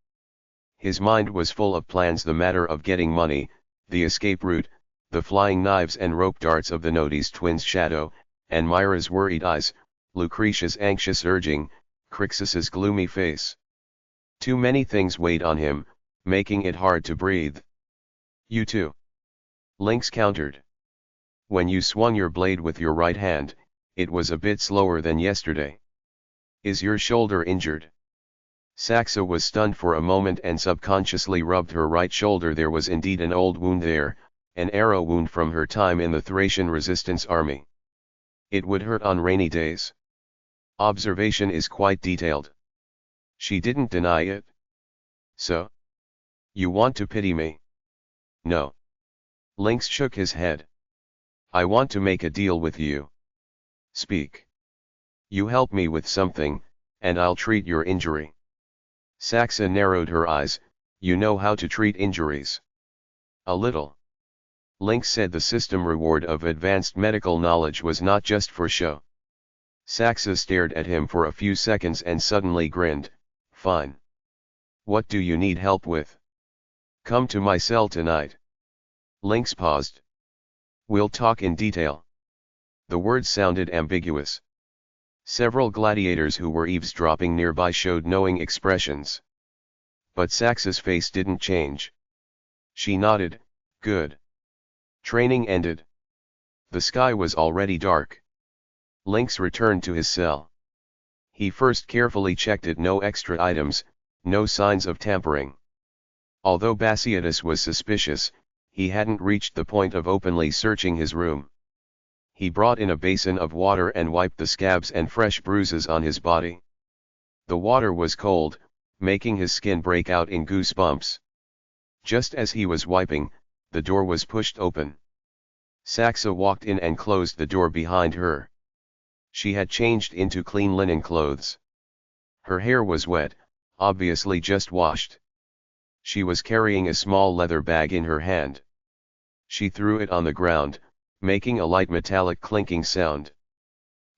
His mind was full of plans, the matter of getting money, the escape route, the flying knives and rope darts of the Nodes twins' shadow, and Myra's worried eyes, Lucretia's anxious urging, Crixus's gloomy face. Too many things weighed on him, making it hard to breathe. You too. Lynx countered. When you swung your blade with your right hand, it was a bit slower than yesterday. Is your shoulder injured? Saxa was stunned for a moment and subconsciously rubbed her right shoulder. There was indeed an old wound there, an arrow wound from her time in the Thracian resistance army. It would hurt on rainy days. Observation is quite detailed. She didn't deny it. So? You want to pity me? No. Lynx shook his head. I want to make a deal with you. Speak. You help me with something, and I'll treat your injury. Saxa narrowed her eyes. You know how to treat injuries. A little. Lynx said the system reward of advanced medical knowledge was not just for show. Saxa stared at him for a few seconds and suddenly grinned. Fine. What do you need help with? Come to my cell tonight. Lynx paused. We'll talk in detail. The words sounded ambiguous. Several gladiators who were eavesdropping nearby showed knowing expressions. But Saxa's face didn't change. She nodded. Good. Training ended. The sky was already dark. Lynx returned to his cell. He first carefully checked it, no extra items, no signs of tampering. Although Batiatus was suspicious, he hadn't reached the point of openly searching his room. He brought in a basin of water and wiped the scabs and fresh bruises on his body. The water was cold, making his skin break out in goosebumps. Just as he was wiping, the door was pushed open. Saxa walked in and closed the door behind her. She had changed into clean linen clothes. Her hair was wet, obviously just washed. She was carrying a small leather bag in her hand. She threw it on the ground, making a light metallic clinking sound.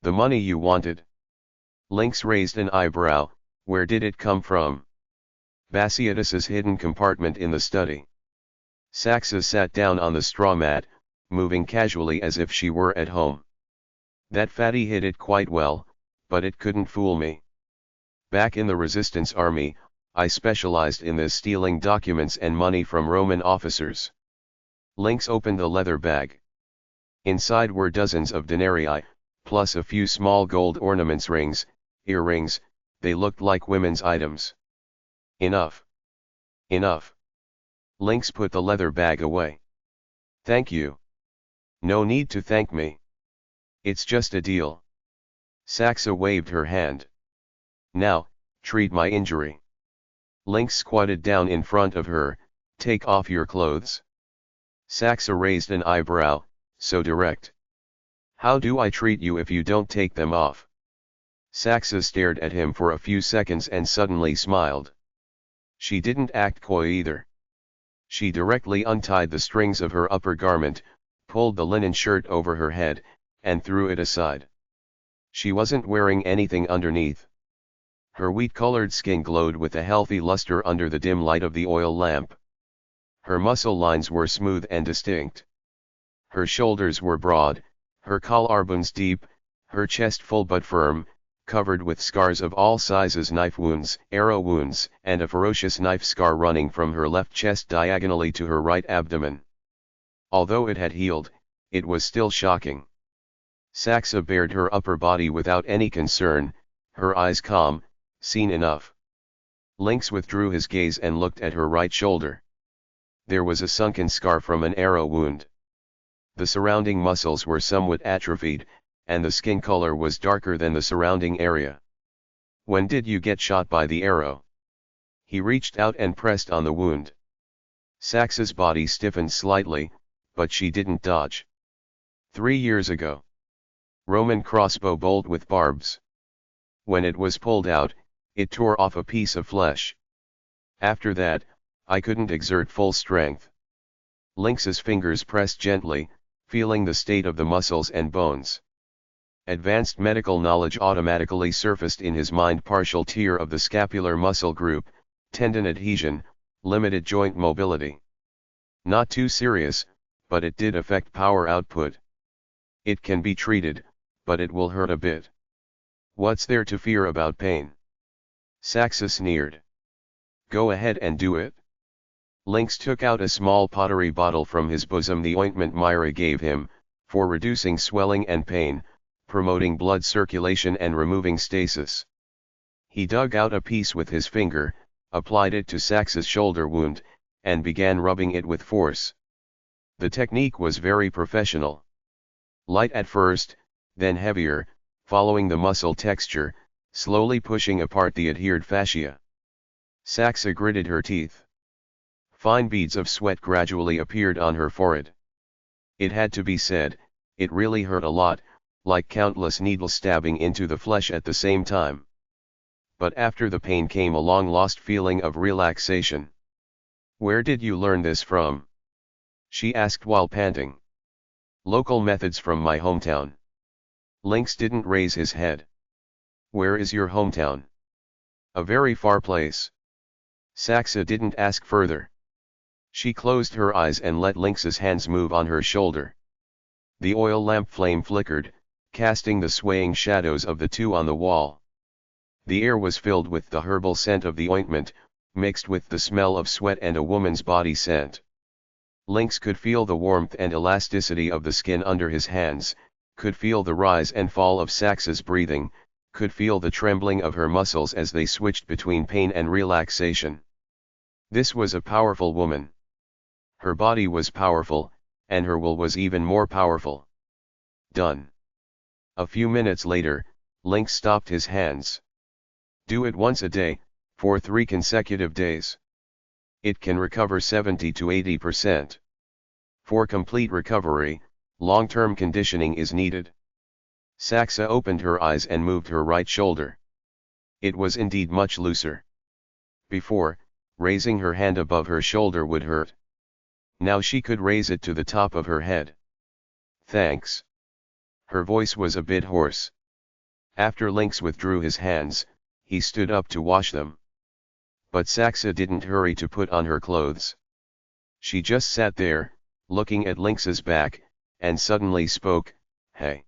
"The money you wanted?" Lynx raised an eyebrow. "Where did it come from?" "Batiatus's hidden compartment in the study." Saxa sat down on the straw mat, moving casually as if she were at home. "That fatty hid it quite well, but it couldn't fool me. Back in the resistance army, I specialized in this, stealing documents and money from Roman officers." Lynx opened the leather bag. Inside were dozens of denarii, plus a few small gold ornaments, rings, earrings. They looked like women's items. "Enough. Enough." Lynx put the leather bag away. "Thank you." "No need to thank me. It's just a deal." Saxa waved her hand. "Now, treat my injury." Lynx squatted down in front of her. "Take off your clothes." Saxa raised an eyebrow. "So direct. How do I treat you if you don't take them off?" Saxa stared at him for a few seconds and suddenly smiled. She didn't act coy either. She directly untied the strings of her upper garment, pulled the linen shirt over her head, and threw it aside. She wasn't wearing anything underneath. Her wheat-colored skin glowed with a healthy luster under the dim light of the oil lamp. Her muscle lines were smooth and distinct. Her shoulders were broad, her collarbones deep, her chest full but firm, covered with scars of all sizes, knife wounds, arrow wounds, and a ferocious knife scar running from her left chest diagonally to her right abdomen. Although it had healed, it was still shocking. Saxa bared her upper body without any concern, her eyes calm. "Seen enough." Lynx withdrew his gaze and looked at her right shoulder. There was a sunken scar from an arrow wound. The surrounding muscles were somewhat atrophied, and the skin color was darker than the surrounding area. "When did you get shot by the arrow?" He reached out and pressed on the wound. Saxa's body stiffened slightly, but she didn't dodge. 3 years ago. Roman crossbow bolt with barbs. When it was pulled out, it tore off a piece of flesh. After that, I couldn't exert full strength." Lynx's fingers pressed gently, feeling the state of the muscles and bones. Advanced medical knowledge automatically surfaced in his mind. Partial tear of the scapular muscle group, tendon adhesion, limited joint mobility. Not too serious, but it did affect power output. It can be treated, but it will hurt a bit. What's there to fear about pain? Saxa sneered. Go ahead and do it. Lynx took out a small pottery bottle from his bosom, the ointment Myra gave him, for reducing swelling and pain, promoting blood circulation and removing stasis. He dug out a piece with his finger, applied it to Saxa's shoulder wound, and began rubbing it with force. The technique was very professional. Light at first, then heavier, following the muscle texture, slowly pushing apart the adhered fascia. Saxa gritted her teeth. Fine beads of sweat gradually appeared on her forehead. It had to be said, it really hurt a lot, like countless needles stabbing into the flesh at the same time. But after the pain came a long-lost feeling of relaxation. Where did you learn this from? She asked while panting. Local methods from my hometown. Lynx didn't raise his head. Where is your hometown? A very far place. Saxa didn't ask further. She closed her eyes and let Lynx's hands move on her shoulder. The oil lamp flame flickered, casting the swaying shadows of the two on the wall. The air was filled with the herbal scent of the ointment, mixed with the smell of sweat and a woman's body scent. Lynx could feel the warmth and elasticity of the skin under his hands, could feel the rise and fall of Saxa's breathing, could feel the trembling of her muscles as they switched between pain and relaxation. This was a powerful woman. Her body was powerful, and her will was even more powerful. Done. A few minutes later, Lynx stopped his hands. Do it once a day, for 3 consecutive days. It can recover 70 to 80%. For complete recovery, long-term conditioning is needed. Saxa opened her eyes and moved her right shoulder. It was indeed much looser. Before, raising her hand above her shoulder would hurt. Now she could raise it to the top of her head. Thanks. Her voice was a bit hoarse. After Lynx withdrew his hands, he stood up to wash them. But Saxa didn't hurry to put on her clothes. She just sat there, looking at Lynx's back, and suddenly spoke, "Hey.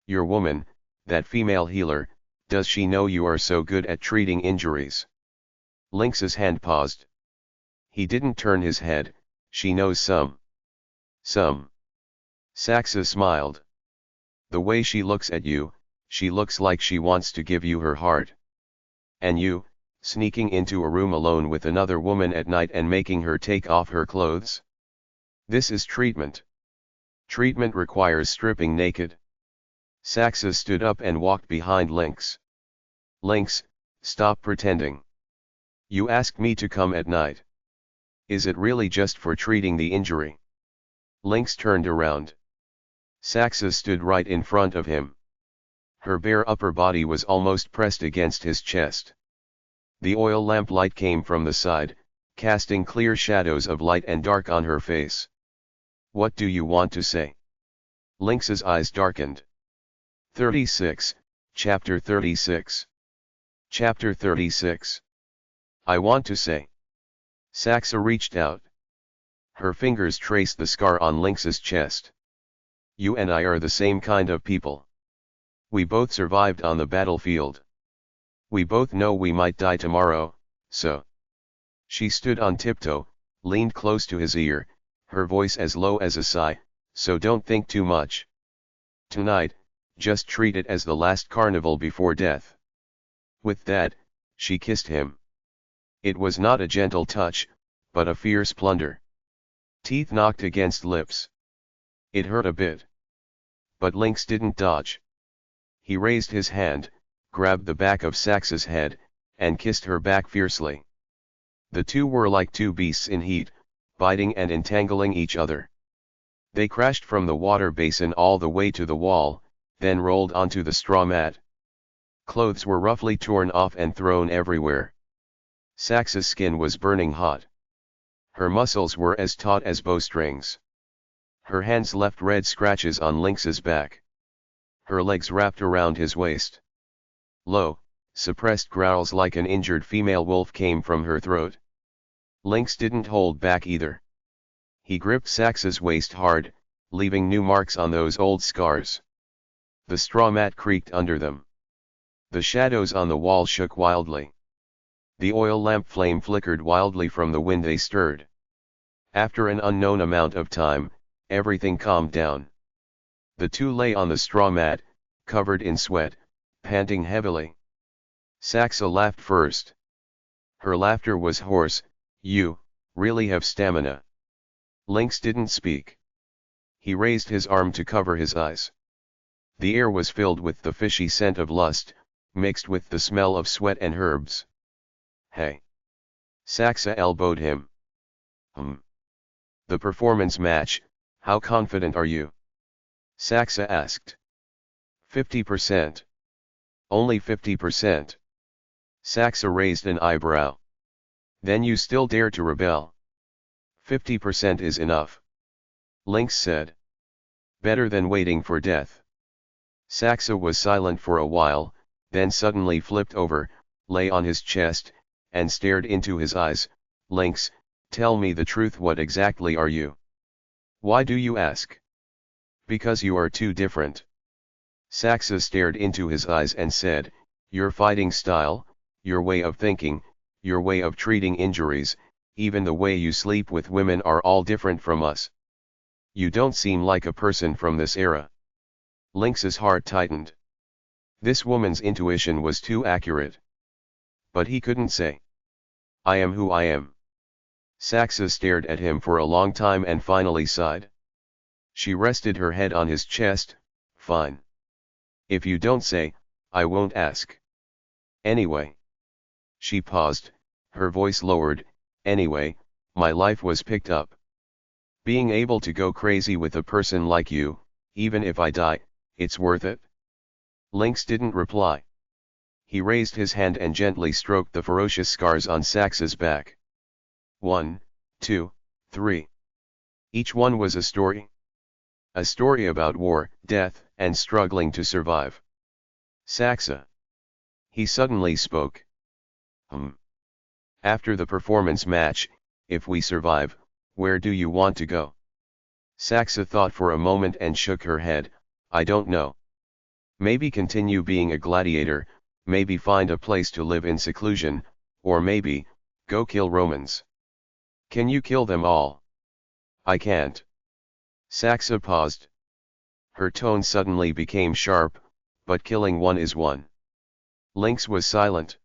Your woman, that female healer, does she know you are so good at treating injuries?" Lynx's hand paused. He didn't turn his head. "She knows some." "Some." Saxa smiled. "The way she looks at you, she looks like she wants to give you her heart. And you, sneaking into a room alone with another woman at night and making her take off her clothes? This is treatment. Treatment requires stripping naked." Saxa stood up and walked behind Lynx. "Lynx, stop pretending. You asked me to come at night. Is it really just for treating the injury?" Lynx turned around. Saxa stood right in front of him. Her bare upper body was almost pressed against his chest. The oil lamp light came from the side, casting clear shadows of light and dark on her face. "What do you want to say?" Lynx's eyes darkened. 36, Chapter 36. Chapter 36. "I want to say." Saxa reached out. Her fingers traced the scar on Lynx's chest. "You and I are the same kind of people. We both survived on the battlefield. We both know we might die tomorrow, so." She stood on tiptoe, leaned close to his ear, her voice as low as a sigh, "So don't think too much. Tonight, just treat it as the last carnival before death." With that, she kissed him. It was not a gentle touch, but a fierce plunder. Teeth knocked against lips. It hurt a bit. But Lynx didn't dodge. He raised his hand, grabbed the back of Saxa's head, and kissed her back fiercely. The two were like two beasts in heat, biting and entangling each other. They crashed from the water basin all the way to the wall, then rolled onto the straw mat. Clothes were roughly torn off and thrown everywhere. Saxa's skin was burning hot. Her muscles were as taut as bowstrings. Her hands left red scratches on Lynx's back. Her legs wrapped around his waist. Low, suppressed growls like an injured female wolf came from her throat. Lynx didn't hold back either. He gripped Saxa's waist hard, leaving new marks on those old scars. The straw mat creaked under them. The shadows on the wall shook wildly. The oil lamp flame flickered wildly from the wind they stirred. After an unknown amount of time, everything calmed down. The two lay on the straw mat, covered in sweat, panting heavily. Saxa laughed first. Her laughter was hoarse. "You really have stamina." Lynx didn't speak. He raised his arm to cover his eyes. The air was filled with the fishy scent of lust, mixed with the smell of sweat and herbs. "Hey." Saxa elbowed him. "The performance match, how confident are you?" Saxa asked. 50%. Only 50%. Saxa raised an eyebrow. "Then you still dare to rebel?" 50% is enough." Lynx said. "Better than waiting for death." Saxa was silent for a while, then suddenly flipped over, lay on his chest, and stared into his eyes. "Lynx, tell me the truth, what exactly are you?" "Why do you ask?" "Because you are too different." Saxa stared into his eyes and said, "Your fighting style, your way of thinking, your way of treating injuries, even the way you sleep with women are all different from us. You don't seem like a person from this era. Lynx's heart tightened. This woman's intuition was too accurate. But he couldn't say. I am who I am. Saxa stared at him for a long time and finally sighed. She rested her head on his chest. Fine. If you don't say, I won't ask. Anyway. She paused, her voice lowered. Anyway, my life was picked up. Being able to go crazy with a person like you, even if I die, it's worth it. Lynx didn't reply. He raised his hand and gently stroked the ferocious scars on Saxa's back. 1, 2, 3. Each one was a story. A story about war, death, and struggling to survive. Saxa. He suddenly spoke. After the performance match, if we survive, where do you want to go? Saxa thought for a moment and shook her head. I don't know. Maybe continue being a gladiator, maybe find a place to live in seclusion, or maybe, go kill Romans. Can you kill them all? I can't. Saxa paused. Her tone suddenly became sharp, but killing one is one. Lynx was silent.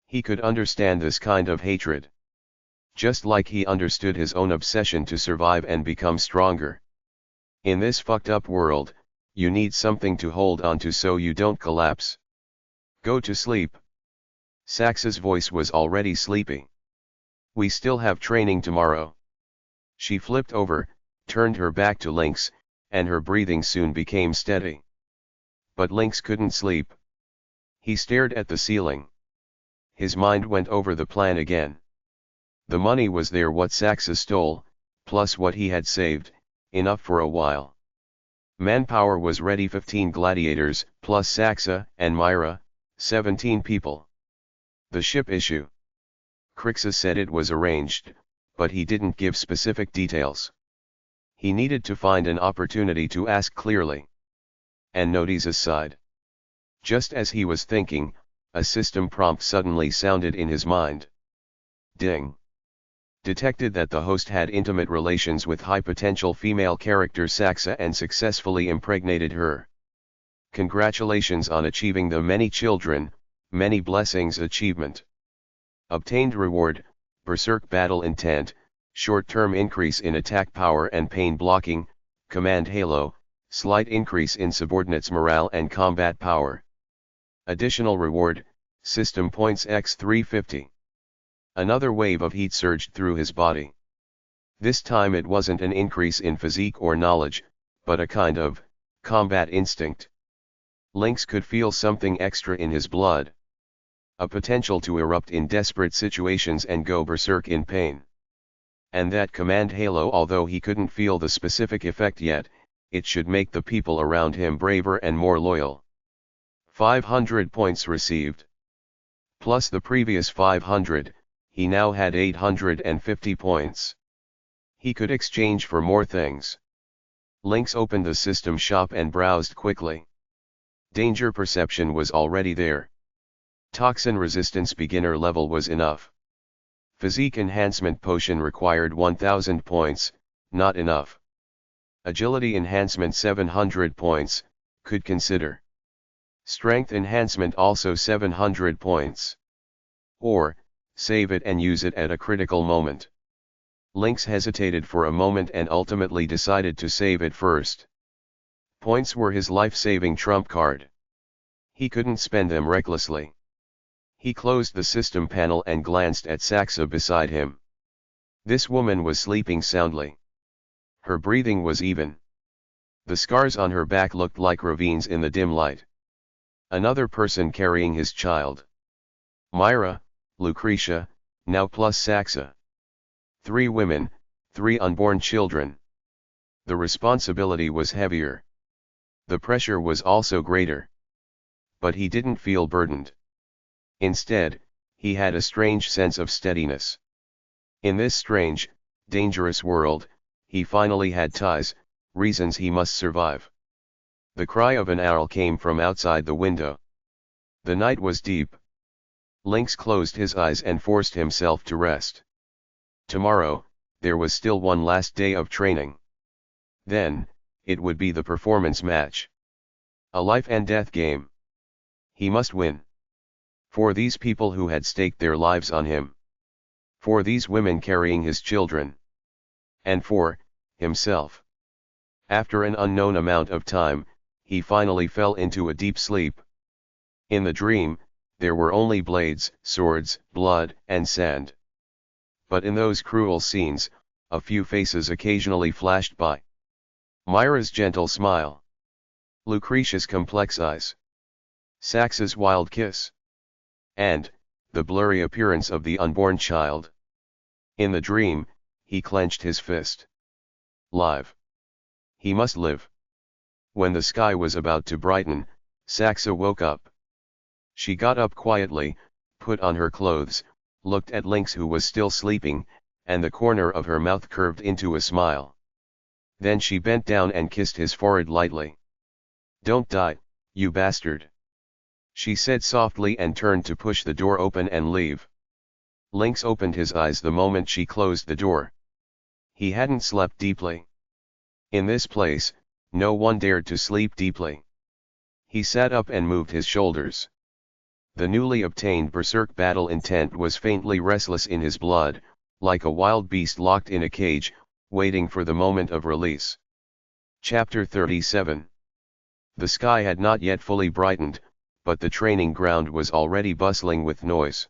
He could understand this kind of hatred. Just like he understood his own obsession to survive and become stronger. In this fucked up world, you need something to hold on to so you don't collapse. Go to sleep. Saxa's voice was already sleepy. We still have training tomorrow. She flipped over, turned her back to Lynx, and her breathing soon became steady. But Lynx couldn't sleep. He stared at the ceiling. His mind went over the plan again. The money was there, what Saxa stole, plus what he had saved, enough for a while. Manpower was ready, 15 gladiators, plus Saxa and Myra, 17 people. The ship issue. Crixus said it was arranged, but he didn't give specific details. He needed to find an opportunity to ask clearly. And Nodis sighed. Just as he was thinking, a system prompt suddenly sounded in his mind. Ding. Detected that the host had intimate relations with high-potential female character Saxa and successfully impregnated her. Congratulations on achieving the Many Children, Many Blessings achievement. Obtained reward, Berserk Battle Intent, short-term increase in attack power and pain blocking, Command Halo, slight increase in subordinates' morale and combat power. Additional reward, System Points x 350. Another wave of heat surged through his body. This time it wasn't an increase in physique or knowledge, but a kind of combat instinct. Lynx could feel something extra in his blood. A potential to erupt in desperate situations and go berserk in pain. And that command halo, although he couldn't feel the specific effect yet, it should make the people around him braver and more loyal. 500 points received. Plus the previous 500, he now had 850 points. He could exchange for more things. Lynx opened the system shop and browsed quickly. Danger perception was already there. Toxin resistance beginner level was enough. Physique enhancement potion required 1000 points, not enough. Agility enhancement 700 points, could consider. Strength enhancement also 700 points. Or, save it and use it at a critical moment. Lynx hesitated for a moment and ultimately decided to save it first. Points were his life-saving trump card. He couldn't spend them recklessly. He closed the system panel and glanced at Saxa beside him. This woman was sleeping soundly. Her breathing was even. The scars on her back looked like ravines in the dim light. Another person carrying his child. Myra, Lucretia, now plus Saxa. 3 women, 3 unborn children. The responsibility was heavier. The pressure was also greater. But he didn't feel burdened. Instead, he had a strange sense of steadiness. In this strange, dangerous world, he finally had ties, reasons he must survive. The cry of an owl came from outside the window. The night was deep. Lynx closed his eyes and forced himself to rest. Tomorrow, there was still one last day of training. Then, it would be the performance match. A life and death game. He must win. For these people who had staked their lives on him. For these women carrying his children. And for himself. After an unknown amount of time, he finally fell into a deep sleep. In the dream, there were only blades, swords, blood, and sand. But in those cruel scenes, a few faces occasionally flashed by. Myra's gentle smile. Lucretia's complex eyes. Saxa's wild kiss. And, the blurry appearance of the unborn child. In the dream, he clenched his fist. Live. He must live. When the sky was about to brighten, Saxa woke up. She got up quietly, put on her clothes, looked at Lynx who was still sleeping, and the corner of her mouth curved into a smile. Then she bent down and kissed his forehead lightly. "Don't die, you bastard," she said softly and turned to push the door open and leave. Lynx opened his eyes the moment she closed the door. He hadn't slept deeply. In this place, no one dared to sleep deeply. He sat up and moved his shoulders. The newly obtained berserk battle intent was faintly restless in his blood, like a wild beast locked in a cage, waiting for the moment of release. Chapter 37. The sky had not yet fully brightened, but the training ground was already bustling with noise.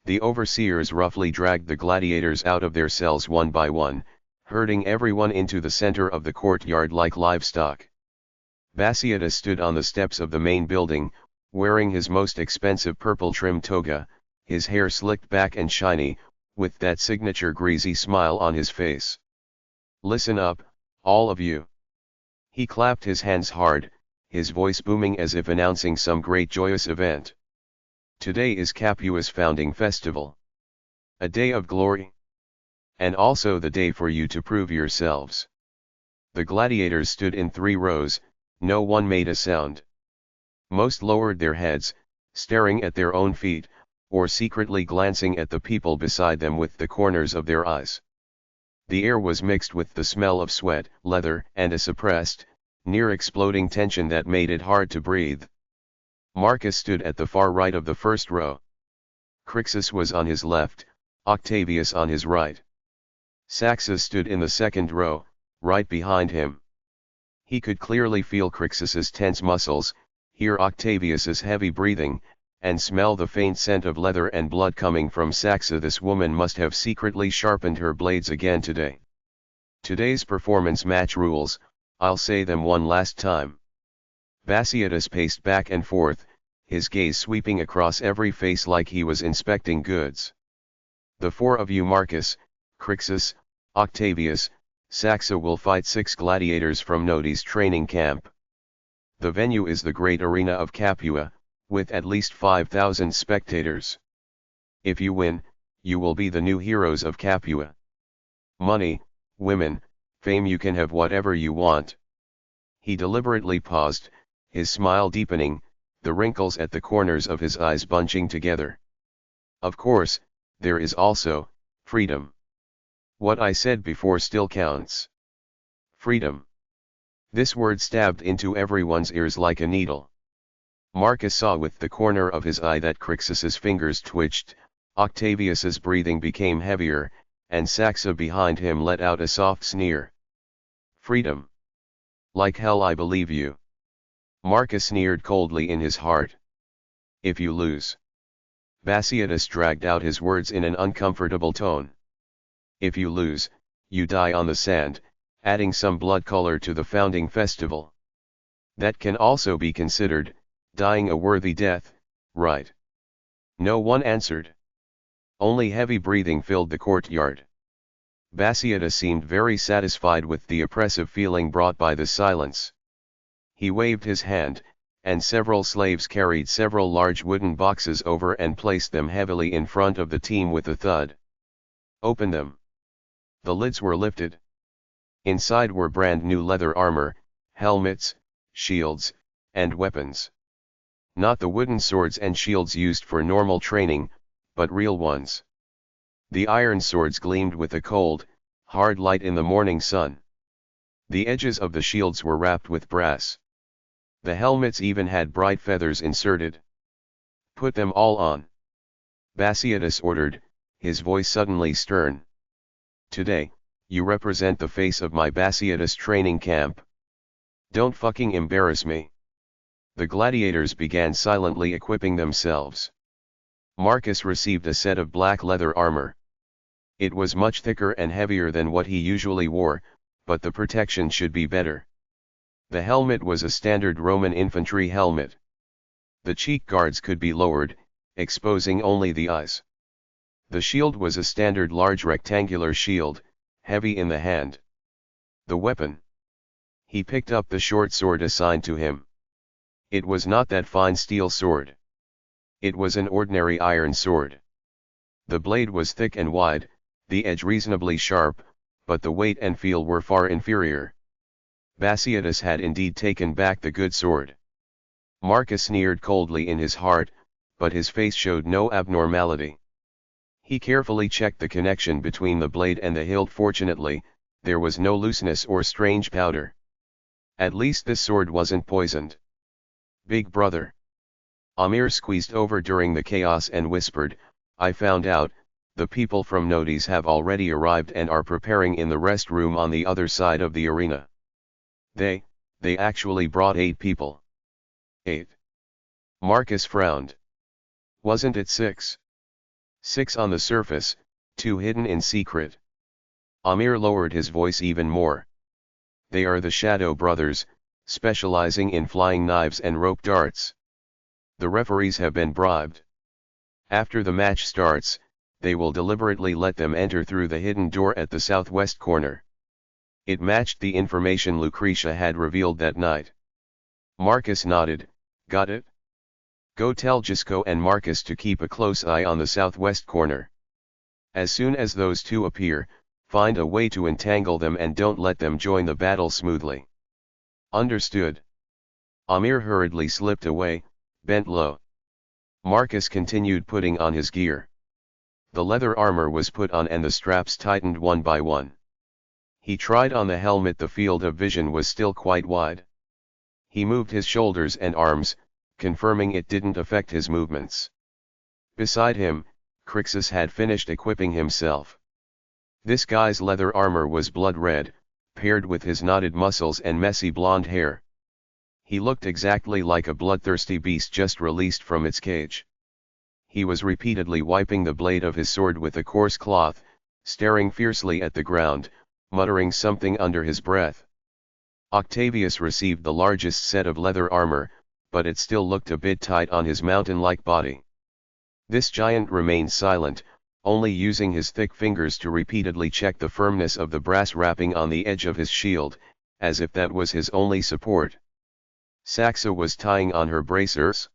The overseers roughly dragged the gladiators out of their cells one by one, herding everyone into the center of the courtyard like livestock. Batiatus stood on the steps of the main building, wearing his most expensive purple-trimmed toga, his hair slicked back and shiny, with that signature greasy smile on his face. "Listen up, all of you." He clapped his hands hard, his voice booming as if announcing some great joyous event. "Today is Capua's founding festival. A day of glory. And also the day for you to prove yourselves." The gladiators stood in 3 rows, no one made a sound. Most lowered their heads, staring at their own feet, or secretly glancing at the people beside them with the corners of their eyes. The air was mixed with the smell of sweat, leather, and a suppressed, near-exploding tension that made it hard to breathe. Marcus stood at the far right of the first row. Crixus was on his left, Octavius on his right. Saxa stood in the second row, right behind him. He could clearly feel Crixus's tense muscles, hear Octavius's heavy breathing, and smell the faint scent of leather and blood coming from Saxa. This woman must have secretly sharpened her blades again today. Today's performance match rules, I'll say them one last time. Batiatus paced back and forth, his gaze sweeping across every face like he was inspecting goods. "The 4 of you, Marcus, Crixus, Octavius, Saxa, will fight 6 gladiators from Noti's training camp. The venue is the great arena of Capua, with at least 5,000 spectators. If you win, you will be the new heroes of Capua. Money, women, fame, you can have whatever you want." He deliberately paused, his smile deepening, the wrinkles at the corners of his eyes bunching together. "Of course, there is also freedom. What I said before still counts. Freedom." This word stabbed into everyone's ears like a needle. Marcus saw with the corner of his eye that Crixus's fingers twitched, Octavius's breathing became heavier, and Saxa behind him let out a soft sneer. "Freedom? Like hell I believe you." Marcus sneered coldly in his heart. "If you lose." Batiatus dragged out his words in an uncomfortable tone. "If you lose, you die on the sand, adding some blood color to the founding festival. That can also be considered dying a worthy death, right?" No one answered. Only heavy breathing filled the courtyard. Batiatus seemed very satisfied with the oppressive feeling brought by the silence. He waved his hand, and several slaves carried several large wooden boxes over and placed them heavily in front of the team with a thud. "Open them." The lids were lifted. Inside were brand new leather armor, helmets, shields, and weapons. Not the wooden swords and shields used for normal training, but real ones. The iron swords gleamed with a cold, hard light in the morning sun. The edges of the shields were wrapped with brass. The helmets even had bright feathers inserted. "Put them all on," Batiatus ordered, his voice suddenly stern. "Today, you represent the face of my Batiatus training camp. Don't fucking embarrass me." The gladiators began silently equipping themselves. Marcus received a set of black leather armor. It was much thicker and heavier than what he usually wore, but the protection should be better. The helmet was a standard Roman infantry helmet. The cheek guards could be lowered, exposing only the eyes. The shield was a standard large rectangular shield, heavy in the hand. The weapon. He picked up the short sword assigned to him. It was not that fine steel sword. It was an ordinary iron sword. The blade was thick and wide, the edge reasonably sharp, but the weight and feel were far inferior. Batiatus had indeed taken back the good sword. Marcus sneered coldly in his heart, but his face showed no abnormality. He carefully checked the connection between the blade and the hilt. Fortunately, there was no looseness or strange powder. At least this sword wasn't poisoned. "Big brother." Amir squeezed over during the chaos and whispered, "I found out, the people from Nodes have already arrived and are preparing in the rest room on the other side of the arena." They actually brought 8 people. 8. Marcus frowned. "Wasn't it 6? 6 on the surface, 2 hidden in secret." Amir lowered his voice even more. "They are the Shadow Brothers, specializing in flying knives and rope darts. The referees have been bribed. After the match starts, they will deliberately let them enter through the hidden door at the southwest corner." It matched the information Lucretia had revealed that night. Marcus nodded. "Got it? Go tell Gisco and Marcus to keep a close eye on the southwest corner. As soon as those 2 appear, find a way to entangle them and don't let them join the battle smoothly." "Understood." Amir hurriedly slipped away, bent low. Marcus continued putting on his gear. The leather armor was put on and the straps tightened one by one. He tried on the helmet. The field of vision was still quite wide. He moved his shoulders and arms, confirming it didn't affect his movements. Beside him, Crixus had finished equipping himself. This guy's leather armor was blood red, paired with his knotted muscles and messy blonde hair. He looked exactly like a bloodthirsty beast just released from its cage. He was repeatedly wiping the blade of his sword with a coarse cloth, staring fiercely at the ground, muttering something under his breath. Octavius received the largest set of leather armor, but it still looked a bit tight on his mountain-like body. This giant remained silent, only using his thick fingers to repeatedly check the firmness of the brass wrapping on the edge of his shield, as if that was his only support. Saxa was tying on her bracers.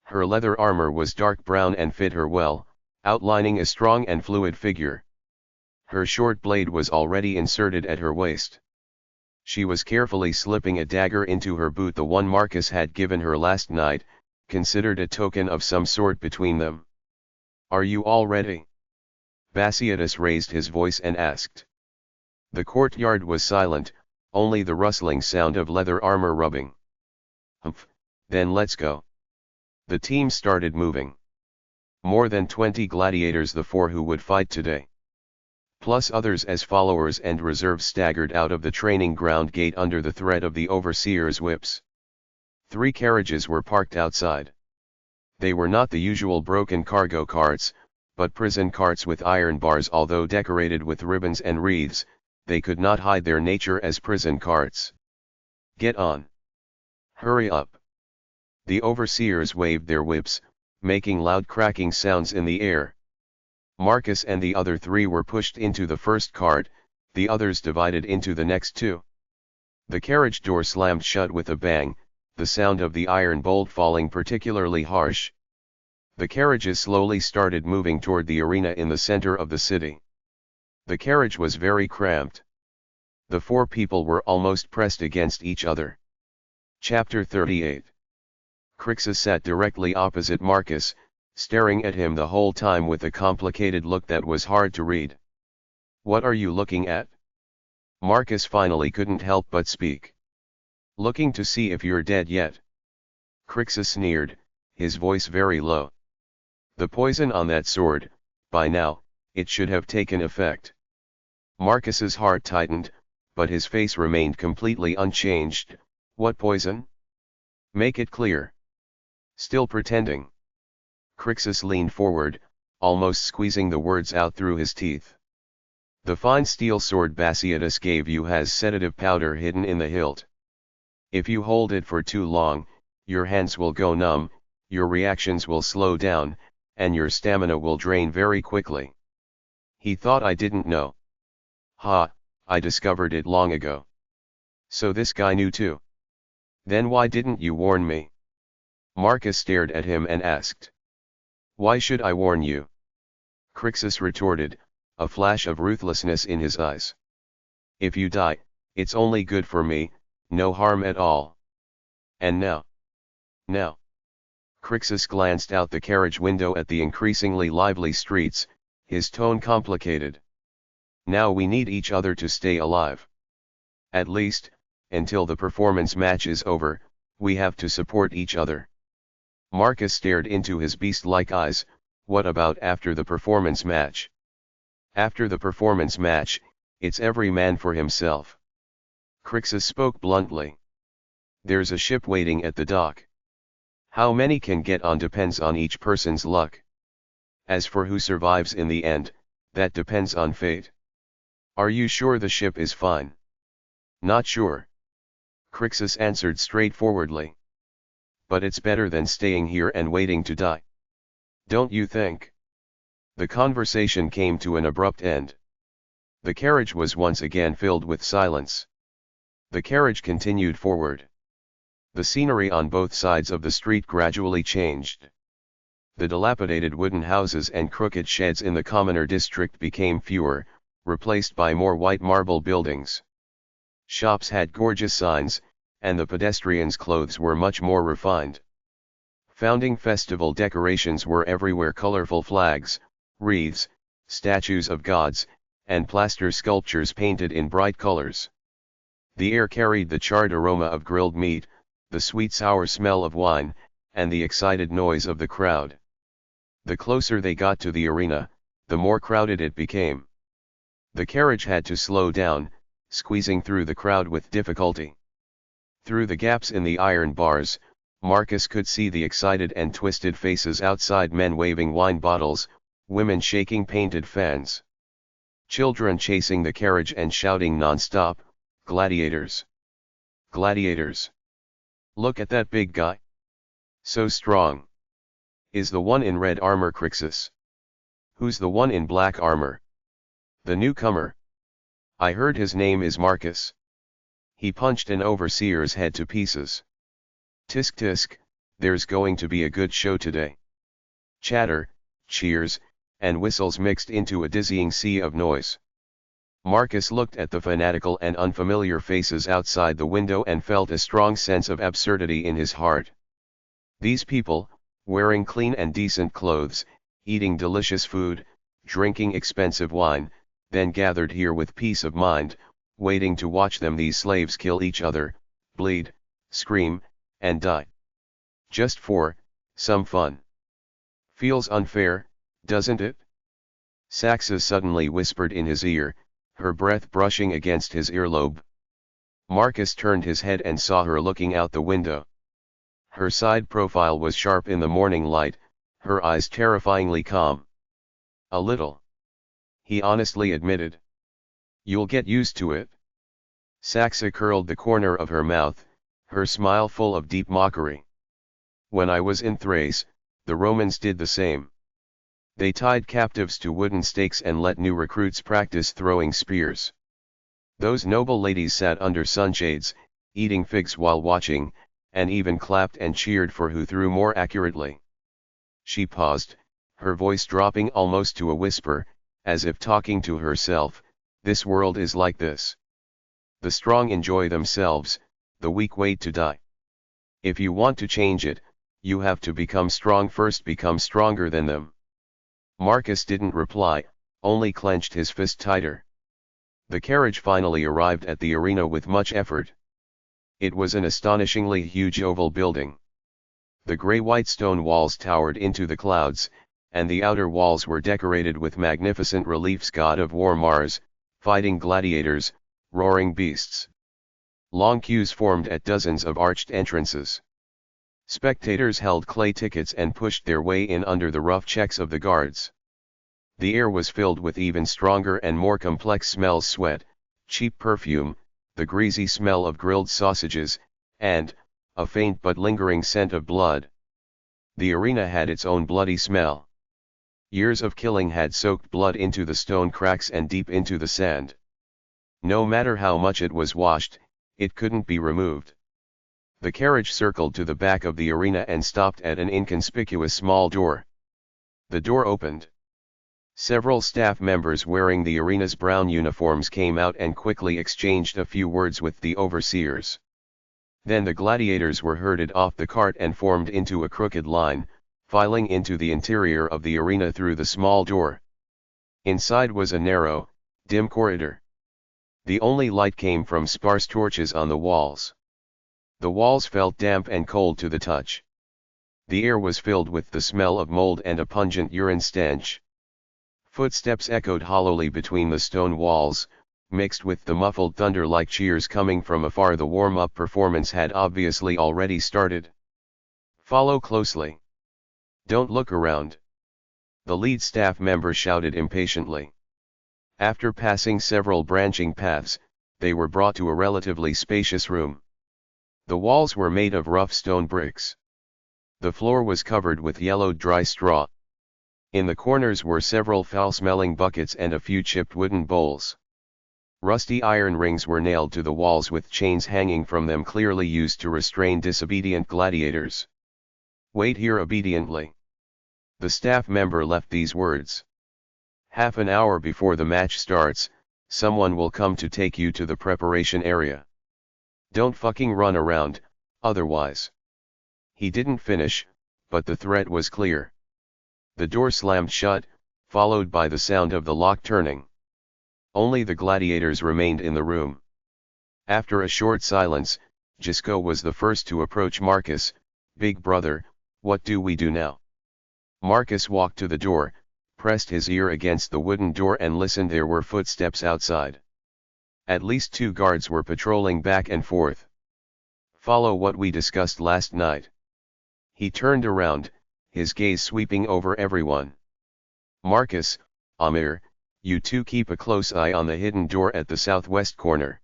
Her leather armor was dark brown and fit her well, outlining a strong and fluid figure. Her short blade was already inserted at her waist. She was carefully slipping a dagger into her boot, the one Marcus had given her last night, considered a token of some sort between them. "Are you all ready?" Batiatus raised his voice and asked. The courtyard was silent, only the rustling sound of leather armor rubbing. "Humph, then let's go." The team started moving. More than 20 gladiators, the 4 who would fight today, plus others as followers and reserves, staggered out of the training ground gate under the threat of the overseer's whips. 3 carriages were parked outside. They were not the usual broken cargo carts, but prison carts with iron bars. Although decorated with ribbons and wreaths, they could not hide their nature as prison carts. "Get on. Hurry up." The overseers waved their whips, making loud cracking sounds in the air. Marcus and the other 3 were pushed into the first cart, the others divided into the next 2. The carriage door slammed shut with a bang, the sound of the iron bolt falling particularly harsh. The carriages slowly started moving toward the arena in the center of the city. The carriage was very cramped. The 4 people were almost pressed against each other. Chapter 38. Crixus sat directly opposite Marcus, staring at him the whole time with a complicated look that was hard to read. "What are you looking at?" Marcus finally couldn't help but speak. "Looking to see if you're dead yet." Crixus sneered, his voice very low. "The poison on that sword, by now, it should have taken effect." Marcus's heart tightened, but his face remained completely unchanged. "What poison? Make it clear." "Still pretending." Crixus leaned forward, almost squeezing the words out through his teeth. "The fine steel sword Batiatus gave you has sedative powder hidden in the hilt. If you hold it for too long, your hands will go numb, your reactions will slow down, and your stamina will drain very quickly." He thought I didn't know. "Ha, I discovered it long ago." "So this guy knew too? Then why didn't you warn me?" Marcus stared at him and asked. "Why should I warn you?" Crixus retorted, a flash of ruthlessness in his eyes. "If you die, it's only good for me, no harm at all. And now?" "Now?" Crixus glanced out the carriage window at the increasingly lively streets, his tone complicated. "Now we need each other to stay alive. At least, until the performance match is over, we have to support each other." Marcus stared into his beast-like eyes. "What about after the performance match?" "After the performance match, it's every man for himself." Crixus spoke bluntly. "There's a ship waiting at the dock. How many can get on depends on each person's luck. As for who survives in the end, that depends on fate." "Are you sure the ship is fine?" "Not sure." Crixus answered straightforwardly. "But it's better than staying here and waiting to die. Don't you think?" The conversation came to an abrupt end. The carriage was once again filled with silence. The carriage continued forward. The scenery on both sides of the street gradually changed. The dilapidated wooden houses and crooked sheds in the commoner district became fewer, replaced by more white marble buildings. Shops had gorgeous signs, and the pedestrians' clothes were much more refined. Founding festival decorations were everywhere: colorful flags, wreaths, statues of gods, and plaster sculptures painted in bright colors. The air carried the charred aroma of grilled meat, the sweet-sour smell of wine, and the excited noise of the crowd. The closer they got to the arena, the more crowded it became. The carriage had to slow down, squeezing through the crowd with difficulty. Through the gaps in the iron bars, Marcus could see the excited and twisted faces outside: men waving wine bottles, women shaking painted fans. Children chasing the carriage and shouting non-stop, "Gladiators! Gladiators! Look at that big guy! So strong! Is the one in red armor Crixus? Who's the one in black armor? The newcomer. I heard his name is Marcus. He punched an overseer's head to pieces. Tisk tisk, there's going to be a good show today." Chatter, cheers, and whistles mixed into a dizzying sea of noise. Marcus looked at the fanatical and unfamiliar faces outside the window and felt a strong sense of absurdity in his heart. These people, wearing clean and decent clothes, eating delicious food, drinking expensive wine, then gathered here with peace of mind, waiting to watch them, these slaves, kill each other, bleed, scream, and die. Just for some fun. Feels unfair, doesn't it? Saxa suddenly whispered in his ear, her breath brushing against his earlobe. Marcus turned his head and saw her looking out the window. Her side profile was sharp in the morning light, her eyes terrifyingly calm. "A little," he honestly admitted. "You'll get used to it." Saxa curled the corner of her mouth, her smile full of deep mockery. "When I was in Thrace, the Romans did the same. They tied captives to wooden stakes and let new recruits practice throwing spears. Those noble ladies sat under sunshades, eating figs while watching, and even clapped and cheered for who threw more accurately." She paused, her voice dropping almost to a whisper, as if talking to herself. "This world is like this. The strong enjoy themselves, the weak wait to die. If you want to change it, You have to become strong first, become stronger than them. Marcus didn't reply, only clenched his fist tighter. The carriage finally arrived at the arena with much effort. It was an astonishingly huge oval building. The grey-white stone walls towered into the clouds, and the outer walls were decorated with magnificent reliefs: god of war Mars, fighting gladiators, roaring beasts. Long queues formed at dozens of arched entrances. Spectators held clay tickets and pushed their way in under the rough checks of the guards. The air was filled with even stronger and more complex smells: sweat, cheap perfume, the greasy smell of grilled sausages, and a faint but lingering scent of blood. The arena had its own bloody smell. Years of killing had soaked blood into the stone cracks and deep into the sand. No matter how much it was washed, it couldn't be removed. The carriage circled to the back of the arena and stopped at an inconspicuous small door. The door opened. Several staff members wearing the arena's brown uniforms came out and quickly exchanged a few words with the overseers. Then the gladiators were herded off the cart and formed into a crooked line, filing into the interior of the arena through the small door. Inside was a narrow, dim corridor. The only light came from sparse torches on the walls. The walls felt damp and cold to the touch. The air was filled with the smell of mold and a pungent urine stench. Footsteps echoed hollowly between the stone walls, mixed with the muffled thunder like cheers coming from afar. The warm-up performance had obviously already started. Follow closely. Don't look around. The lead staff member shouted impatiently. After passing several branching paths, they were brought to a relatively spacious room. The walls were made of rough stone bricks. The floor was covered with yellowed dry straw. In the corners were several foul-smelling buckets and a few chipped wooden bowls. Rusty iron rings were nailed to the walls with chains hanging from them, clearly used to restrain disobedient gladiators. Wait here obediently. The staff member left these words. Half an hour before the match starts, someone will come to take you to the preparation area. Don't fucking run around, otherwise. He didn't finish, but the threat was clear. The door slammed shut, followed by the sound of the lock turning. Only the gladiators remained in the room. After a short silence, Gisco was the first to approach Marcus. Big brother, what do we do now? Marcus walked to the door, pressed his ear against the wooden door and listened. There were footsteps outside. At least 2 guards were patrolling back and forth. Follow what we discussed last night. He turned around, his gaze sweeping over everyone. Marcus, Amir, you two keep a close eye on the hidden door at the southwest corner.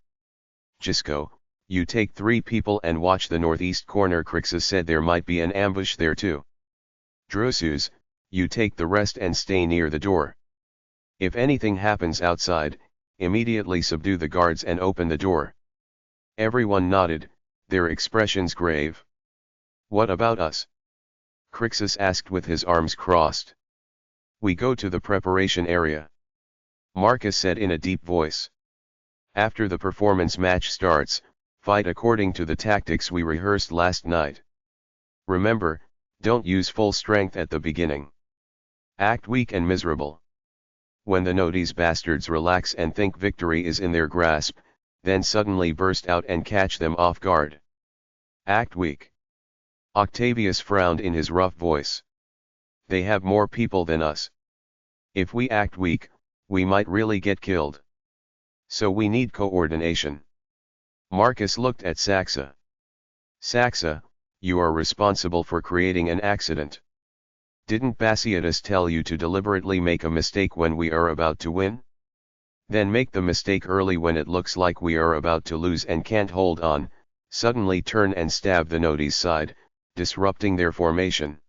Gisco, you take 3 people and watch the northeast corner. Crixus said there might be an ambush there too. Drusus, you take the rest and stay near the door. If anything happens outside, immediately subdue the guards and open the door. Everyone nodded, their expressions grave. What about us? Crixus asked with his arms crossed. We go to the preparation area. Marcus said in a deep voice. After the performance match starts, fight according to the tactics we rehearsed last night. Remember, don't use full strength at the beginning. Act weak and miserable. When the notice bastards relax and think victory is in their grasp, then suddenly burst out and catch them off guard. Act weak. Octavius frowned in his rough voice. They have more people than us. If we act weak, we might really get killed. So we need coordination. Marcus looked at Saxa. Saxa, you are responsible for creating an accident. Didn't Batiatus tell you to deliberately make a mistake when we are about to win? Then make the mistake early when it looks like we are about to lose and can't hold on, suddenly turn and stab the notice side, disrupting their formation.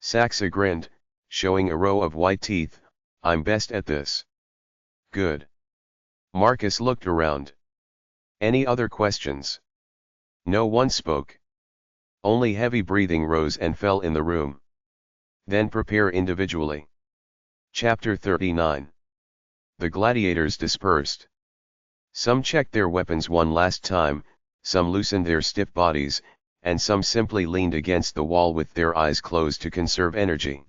Saxa grinned, showing a row of white teeth. I'm best at this. Good. Marcus looked around. Any other questions? No one spoke. Only heavy breathing rose and fell in the room. Then prepare individually. Chapter 39. The gladiators dispersed. Some checked their weapons one last time, some loosened their stiff bodies, and some simply leaned against the wall with their eyes closed to conserve energy.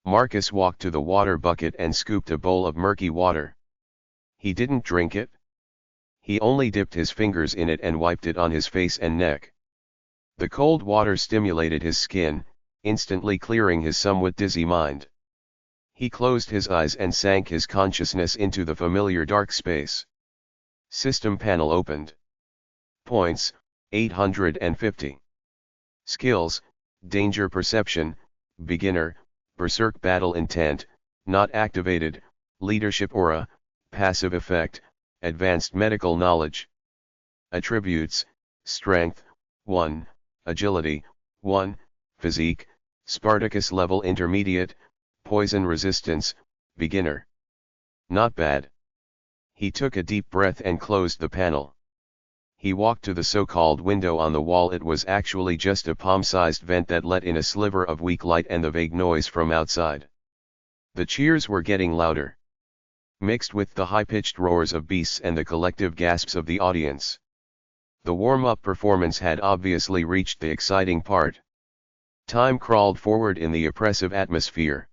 Marcus walked to the water bucket and scooped a bowl of murky water. He didn't drink it. He only dipped his fingers in it and wiped it on his face and neck. The cold water stimulated his skin, instantly clearing his somewhat dizzy mind. He closed his eyes and sank his consciousness into the familiar dark space. System panel opened. Points, 850. Skills, Danger Perception, Beginner, Berserk Battle Intent, Not Activated, Leadership Aura, Passive Effect, Advanced Medical Knowledge. Attributes, Strength, 1, Agility, 1, Physique, Spartacus Level Intermediate, Poison Resistance, Beginner. Not bad. He took a deep breath and closed the panel. He walked to the so-called window on the wall. It was actually just a palm-sized vent that let in a sliver of weak light and the vague noise from outside. The cheers were getting louder, mixed with the high-pitched roars of beasts and the collective gasps of the audience. The warm-up performance had obviously reached the exciting part. Time crawled forward in the oppressive atmosphere.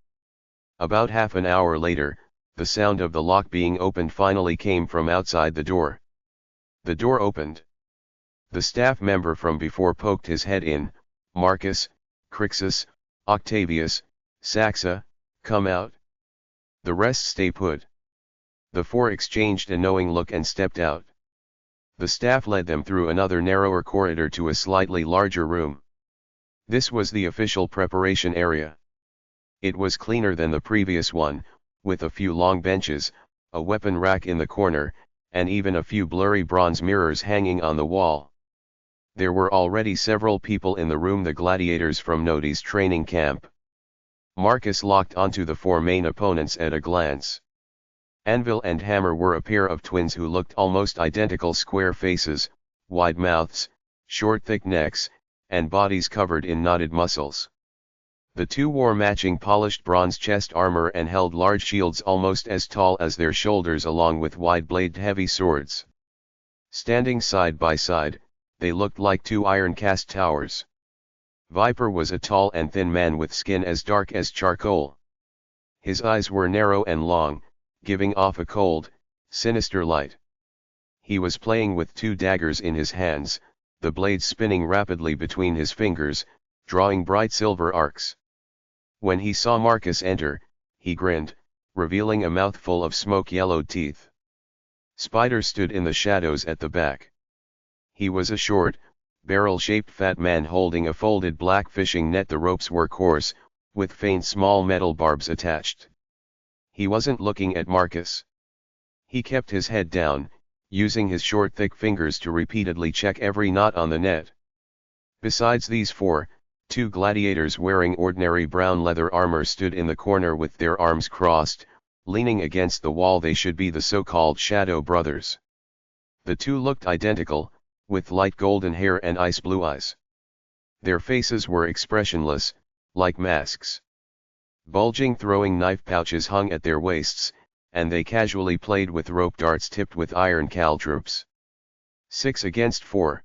About half an hour later, the sound of the lock being opened finally came from outside the door. The door opened. The staff member from before poked his head in. Marcus, Crixus, Octavius, Saxa, come out. The rest stay put. The four exchanged a knowing look and stepped out. The staff led them through another narrower corridor to a slightly larger room. This was the official preparation area. It was cleaner than the previous one, with a few long benches, a weapon rack in the corner, and even a few blurry bronze mirrors hanging on the wall. There were already several people in the room, the gladiators from Noti's training camp. Marcus locked onto the four main opponents at a glance. Anvil and Hammer were a pair of twins who looked almost identical, square faces, wide mouths, short thick necks, and bodies covered in knotted muscles. The two wore matching polished bronze chest armor and held large shields almost as tall as their shoulders, along with wide-bladed heavy swords. Standing side by side, they looked like two iron-cast towers. Viper was a tall and thin man with skin as dark as charcoal. His eyes were narrow and long, giving off a cold, sinister light. He was playing with two daggers in his hands, the blades spinning rapidly between his fingers, drawing bright silver arcs. When he saw Marcus enter, he grinned, revealing a mouthful of smoke-yellowed teeth. Spider stood in the shadows at the back. He was a short, barrel-shaped fat man holding a folded black fishing net. The ropes were coarse, with faint small metal barbs attached. He wasn't looking at Marcus. He kept his head down, using his short thick fingers to repeatedly check every knot on the net. Besides these four, two gladiators wearing ordinary brown leather armor stood in the corner with their arms crossed, leaning against the wall. They should be the so-called Shadow Brothers. The two looked identical, with light golden hair and ice blue eyes. Their faces were expressionless, like masks. Bulging throwing knife pouches hung at their waists, and they casually played with rope darts tipped with iron caltrops. 6 against 4.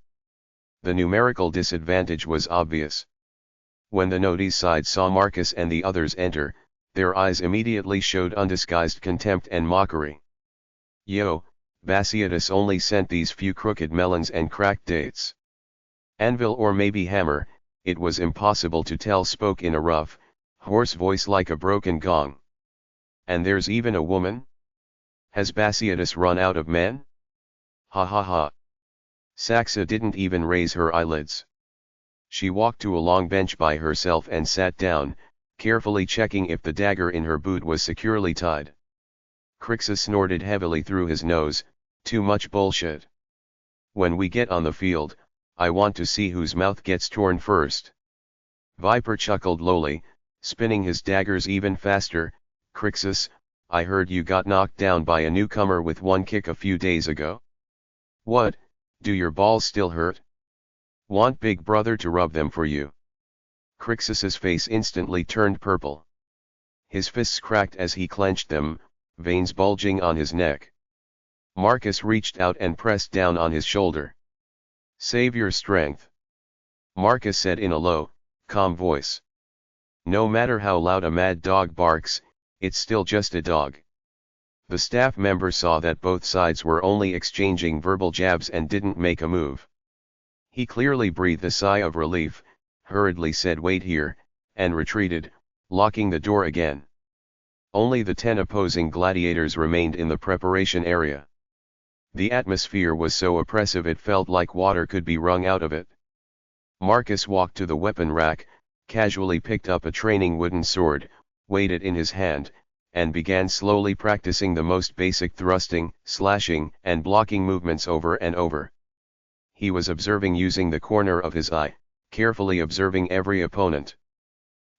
The numerical disadvantage was obvious. When the Noti's side saw Marcus and the others enter, their eyes immediately showed undisguised contempt and mockery. Yo, Batiatus only sent these few crooked melons and cracked dates. Anvil, or maybe Hammer, it was impossible to tell, spoke in a rough, hoarse voice like a broken gong. And there's even a woman? Has Batiatus run out of men? Ha ha ha. Saxa didn't even raise her eyelids. She walked to a long bench by herself and sat down, carefully checking if the dagger in her boot was securely tied. Crixus snorted heavily through his nose. Too much bullshit. When we get on the field, I want to see whose mouth gets torn first. Viper chuckled lowly, spinning his daggers even faster. Crixus, I heard you got knocked down by a newcomer with one kick a few days ago. What, do your balls still hurt? Want Big Brother to rub them for you? Crixus's face instantly turned purple. His fists cracked as he clenched them, veins bulging on his neck. Marcus reached out and pressed down on his shoulder. Save your strength. Marcus said in a low, calm voice. No matter how loud a mad dog barks, it's still just a dog. The staff member saw that both sides were only exchanging verbal jabs and didn't make a move. He clearly breathed a sigh of relief, hurriedly said wait here, and retreated, locking the door again. Only the 10 opposing gladiators remained in the preparation area. The atmosphere was so oppressive it felt like water could be wrung out of it. Marcus walked to the weapon rack, casually picked up a training wooden sword, weighed it in his hand, and began slowly practicing the most basic thrusting, slashing, and blocking movements over and over. He was observing using the corner of his eye, carefully observing every opponent.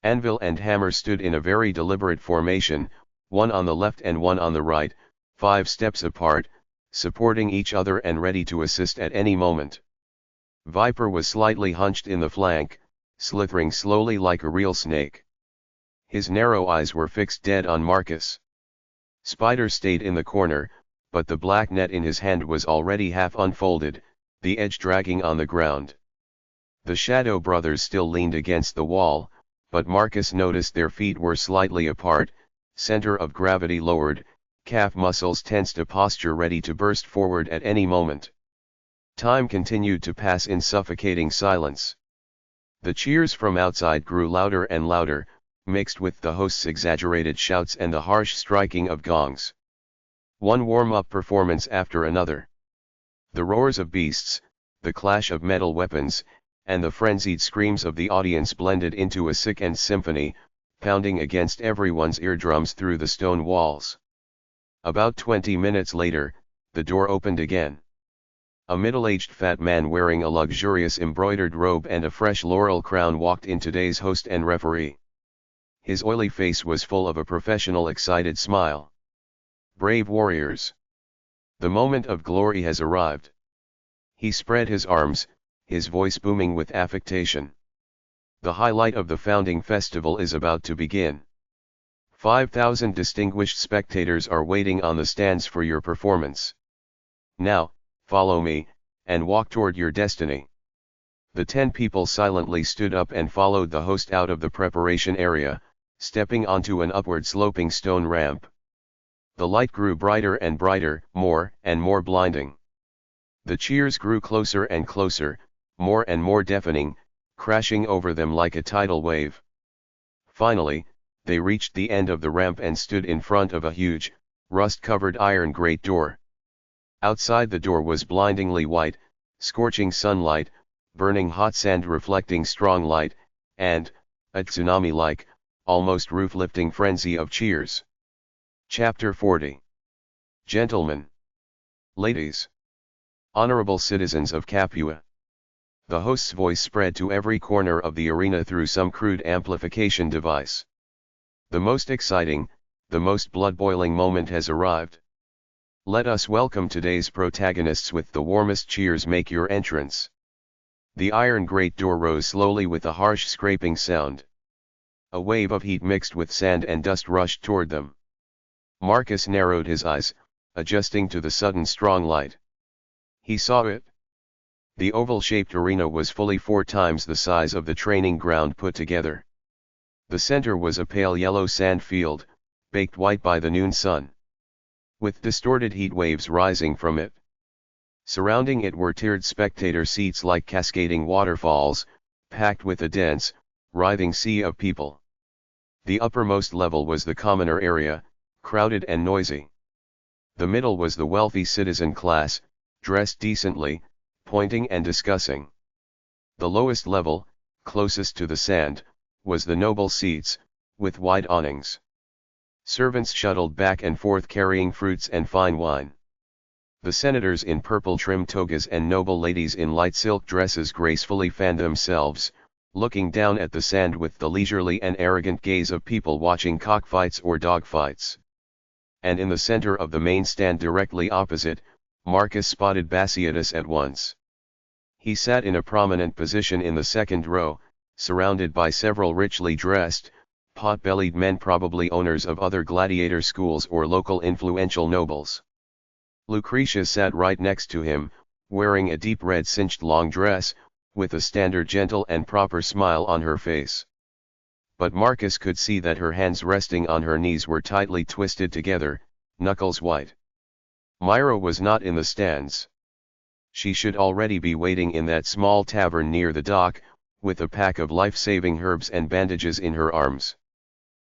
Anvil and hammer stood in a very deliberate formation, one on the left and one on the right, 5 steps apart, supporting each other and ready to assist at any moment. Viper was slightly hunched in the flank, slithering slowly like a real snake. His narrow eyes were fixed dead on Marcus. Spider stayed in the corner, but the black net in his hand was already half unfolded, the edge dragging on the ground. The Shadow brothers still leaned against the wall, but Marcus noticed their feet were slightly apart, center of gravity lowered, calf muscles tensed, a posture ready to burst forward at any moment. Time continued to pass in suffocating silence. The cheers from outside grew louder and louder, mixed with the host's exaggerated shouts and the harsh striking of gongs. One warm-up performance after another. The roars of beasts, the clash of metal weapons, and the frenzied screams of the audience blended into a sickened symphony, pounding against everyone's eardrums through the stone walls. About 20 minutes later, the door opened again. A middle-aged fat man wearing a luxurious embroidered robe and a fresh laurel crown walked in, today's host and referee. His oily face was full of a professional excited smile. Brave warriors! The moment of glory has arrived. He spread his arms, his voice booming with affectation. The highlight of the founding festival is about to begin. 5,000 distinguished spectators are waiting on the stands for your performance. Now, follow me, and walk toward your destiny. The 10 people silently stood up and followed the host out of the preparation area, stepping onto an upward sloping stone ramp. The light grew brighter and brighter, more and more blinding. The cheers grew closer and closer, more and more deafening, crashing over them like a tidal wave. Finally, they reached the end of the ramp and stood in front of a huge, rust-covered iron grate door. Outside the door was blindingly white, scorching sunlight, burning hot sand reflecting strong light, and a tsunami-like, almost roof-lifting frenzy of cheers. Chapter 40. Gentlemen, ladies, honorable citizens of Capua. The host's voice spread to every corner of the arena through some crude amplification device. The most exciting, the most blood-boiling moment has arrived. Let us welcome today's protagonists with the warmest cheers. Make your entrance. The iron grate door rose slowly with a harsh scraping sound. A wave of heat mixed with sand and dust rushed toward them. Marcus narrowed his eyes, adjusting to the sudden strong light. He saw it. The oval-shaped arena was fully 4 times the size of the training ground put together. The center was a pale yellow sand field, baked white by the noon sun, with distorted heat waves rising from it. Surrounding it were tiered spectator seats like cascading waterfalls, packed with a dense, writhing sea of people. The uppermost level was the commoner area, crowded and noisy. The middle was the wealthy citizen class, dressed decently, pointing and discussing. The lowest level, closest to the sand, was the noble seats, with wide awnings. Servants shuttled back and forth carrying fruits and fine wine. The senators in purple-trimmed togas and noble ladies in light silk dresses gracefully fanned themselves, looking down at the sand with the leisurely and arrogant gaze of people watching cockfights or dogfights. And in the center of the main stand directly opposite, Marcus spotted Batiatus at once. He sat in a prominent position in the second row, surrounded by several richly dressed, pot-bellied men, probably owners of other gladiator schools or local influential nobles. Lucretia sat right next to him, wearing a deep red cinched long dress, with a standard gentle and proper smile on her face. But Marcus could see that her hands resting on her knees were tightly twisted together, knuckles white. Myra was not in the stands. She should already be waiting in that small tavern near the dock, with a pack of life-saving herbs and bandages in her arms.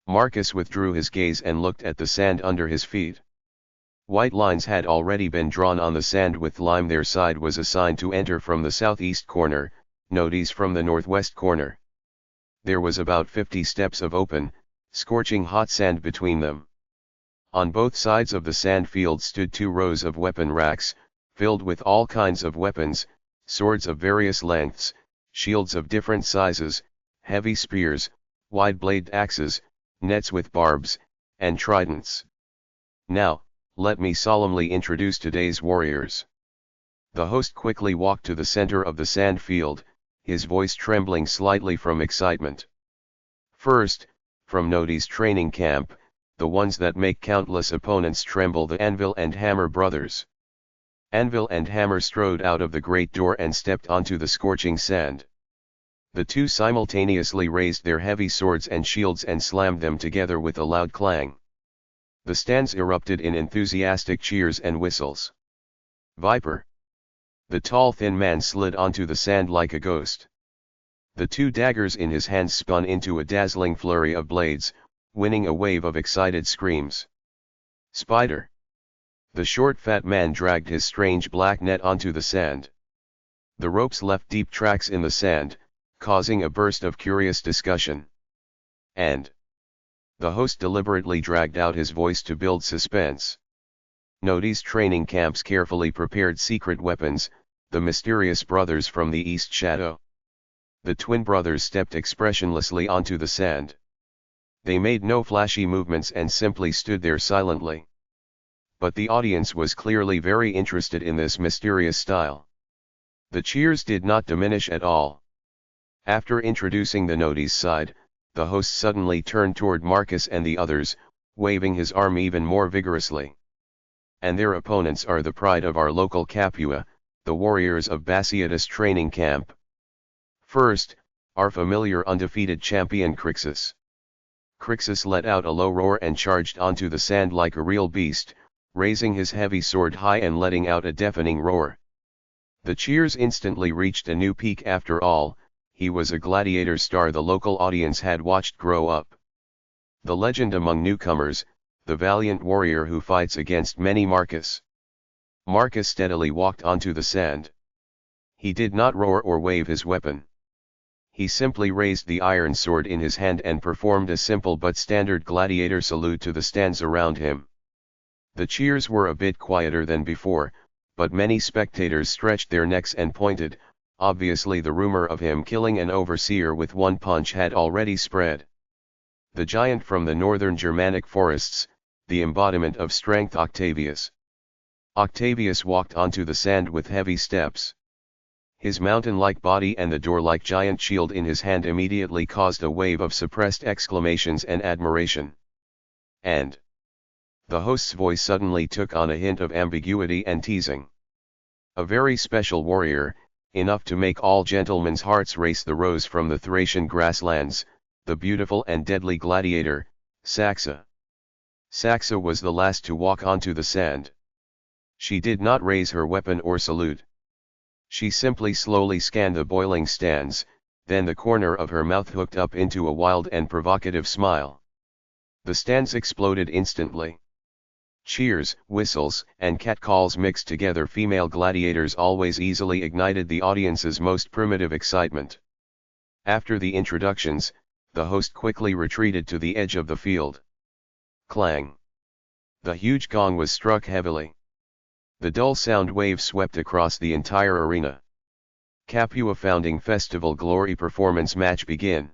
Marcus withdrew his gaze and looked at the sand under his feet. White lines had already been drawn on the sand with lime. Their side was assigned to enter from the southeast corner, nodes from the northwest corner. There was about 50 steps of open, scorching hot sand between them. On both sides of the sand field stood 2 rows of weapon racks, filled with all kinds of weapons, swords of various lengths, shields of different sizes, heavy spears, wide-bladed axes, nets with barbs, and tridents. Now, let me solemnly introduce today's warriors. The host quickly walked to the center of the sand field, his voice trembling slightly from excitement. First, from Nodi's training camp, the ones that make countless opponents tremble, the Anvil and Hammer brothers. Anvil and Hammer strode out of the great door and stepped onto the scorching sand. The two simultaneously raised their heavy swords and shields and slammed them together with a loud clang. The stands erupted in enthusiastic cheers and whistles. Viper. The tall thin man slid onto the sand like a ghost. The 2 daggers in his hands spun into a dazzling flurry of blades, winning a wave of excited screams. Spider. The short fat man dragged his strange black net onto the sand. The ropes left deep tracks in the sand, causing a burst of curious discussion. And the host deliberately dragged out his voice to build suspense. Nodi's training camp's carefully prepared secret weapons, the mysterious brothers from the East Shadow. The twin brothers stepped expressionlessly onto the sand. They made no flashy movements and simply stood there silently. But the audience was clearly very interested in this mysterious style. The cheers did not diminish at all. After introducing the Nodi's side, the host suddenly turned toward Marcus and the others, waving his arm even more vigorously. And their opponents are the pride of our local Capua, the warriors of Batiatus training camp. First, our familiar undefeated champion Crixus. Crixus let out a low roar and charged onto the sand like a real beast, raising his heavy sword high and letting out a deafening roar. The cheers instantly reached a new peak. After all, he was a gladiator star the local audience had watched grow up. The legend among newcomers, the valiant warrior who fights against many. Marcus. Marcus steadily walked onto the sand. He did not roar or wave his weapon. He simply raised the iron sword in his hand and performed a simple but standard gladiator salute to the stands around him. The cheers were a bit quieter than before, but many spectators stretched their necks and pointed. Obviously the rumor of him killing an overseer with one punch had already spread. The giant from the northern Germanic forests, the embodiment of strength, Octavius. Octavius walked onto the sand with heavy steps. His mountain-like body and the door-like giant shield in his hand immediately caused a wave of suppressed exclamations and admiration. And the host's voice suddenly took on a hint of ambiguity and teasing. A very special warrior, enough to make all gentlemen's hearts race, the rose from the Thracian grasslands, the beautiful and deadly gladiator, Saxa. Saxa was the last to walk onto the sand. She did not raise her weapon or salute. She simply slowly scanned the boiling stands, then the corner of her mouth hooked up into a wild and provocative smile. The stands exploded instantly. Cheers, whistles, and catcalls mixed together. Female gladiators always easily ignited the audience's most primitive excitement. After the introductions, the host quickly retreated to the edge of the field. Clang! The huge gong was struck heavily. The dull sound wave swept across the entire arena. Capua Founding Festival Glory Performance Match begin.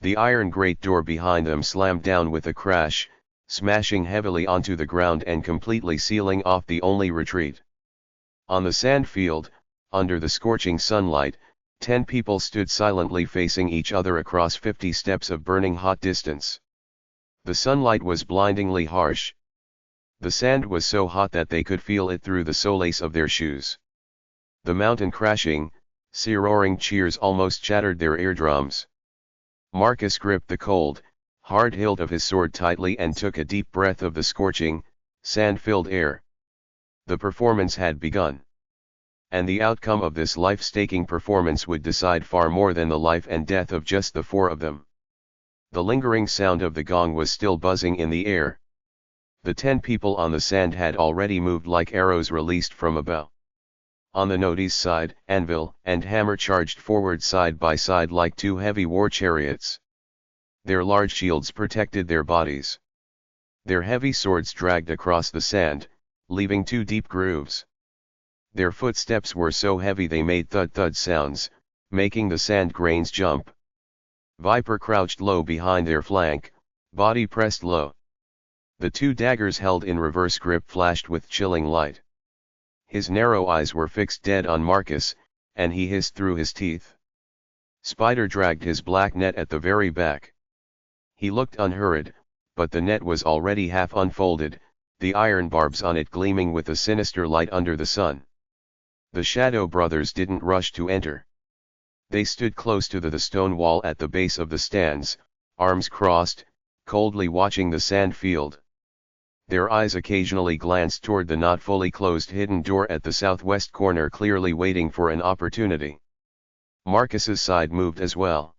The iron great door behind them slammed down with a crash, smashing heavily onto the ground and completely sealing off the only retreat. On the sand field, under the scorching sunlight, 10 people stood silently facing each other across 50 steps of burning hot distance. The sunlight was blindingly harsh. The sand was so hot that they could feel it through the soles of their shoes. The mountain crashing, Roaring cheers almost shattered their eardrums. Marcus gripped the cold, hard hilt of his sword tightly and took a deep breath of the scorching, sand-filled air. The performance had begun. And the outcome of this life-staking performance would decide far more than the life and death of just the four of them. The lingering sound of the gong was still buzzing in the air. The 10 people on the sand had already moved like arrows released from a bow. On the notice side, anvil and hammer charged forward side by side like 2 heavy war chariots. Their large shields protected their bodies. Their heavy swords dragged across the sand, leaving 2 deep grooves. Their footsteps were so heavy they made thud-thud sounds, making the sand grains jump. Viper crouched low behind their flank, body pressed low. The 2 daggers held in reverse grip flashed with chilling light. His narrow eyes were fixed dead on Marcus, and he hissed through his teeth. Spider dragged his black net at the very back. He looked unhurried, but the net was already half unfolded, the iron barbs on it gleaming with a sinister light under the sun. The Shadow Brothers didn't rush to enter. They stood close to the stone wall at the base of the stands, arms crossed, coldly watching the sand field. Their eyes occasionally glanced toward the not fully closed hidden door at the southwest corner, clearly waiting for an opportunity. Marcus's side moved as well.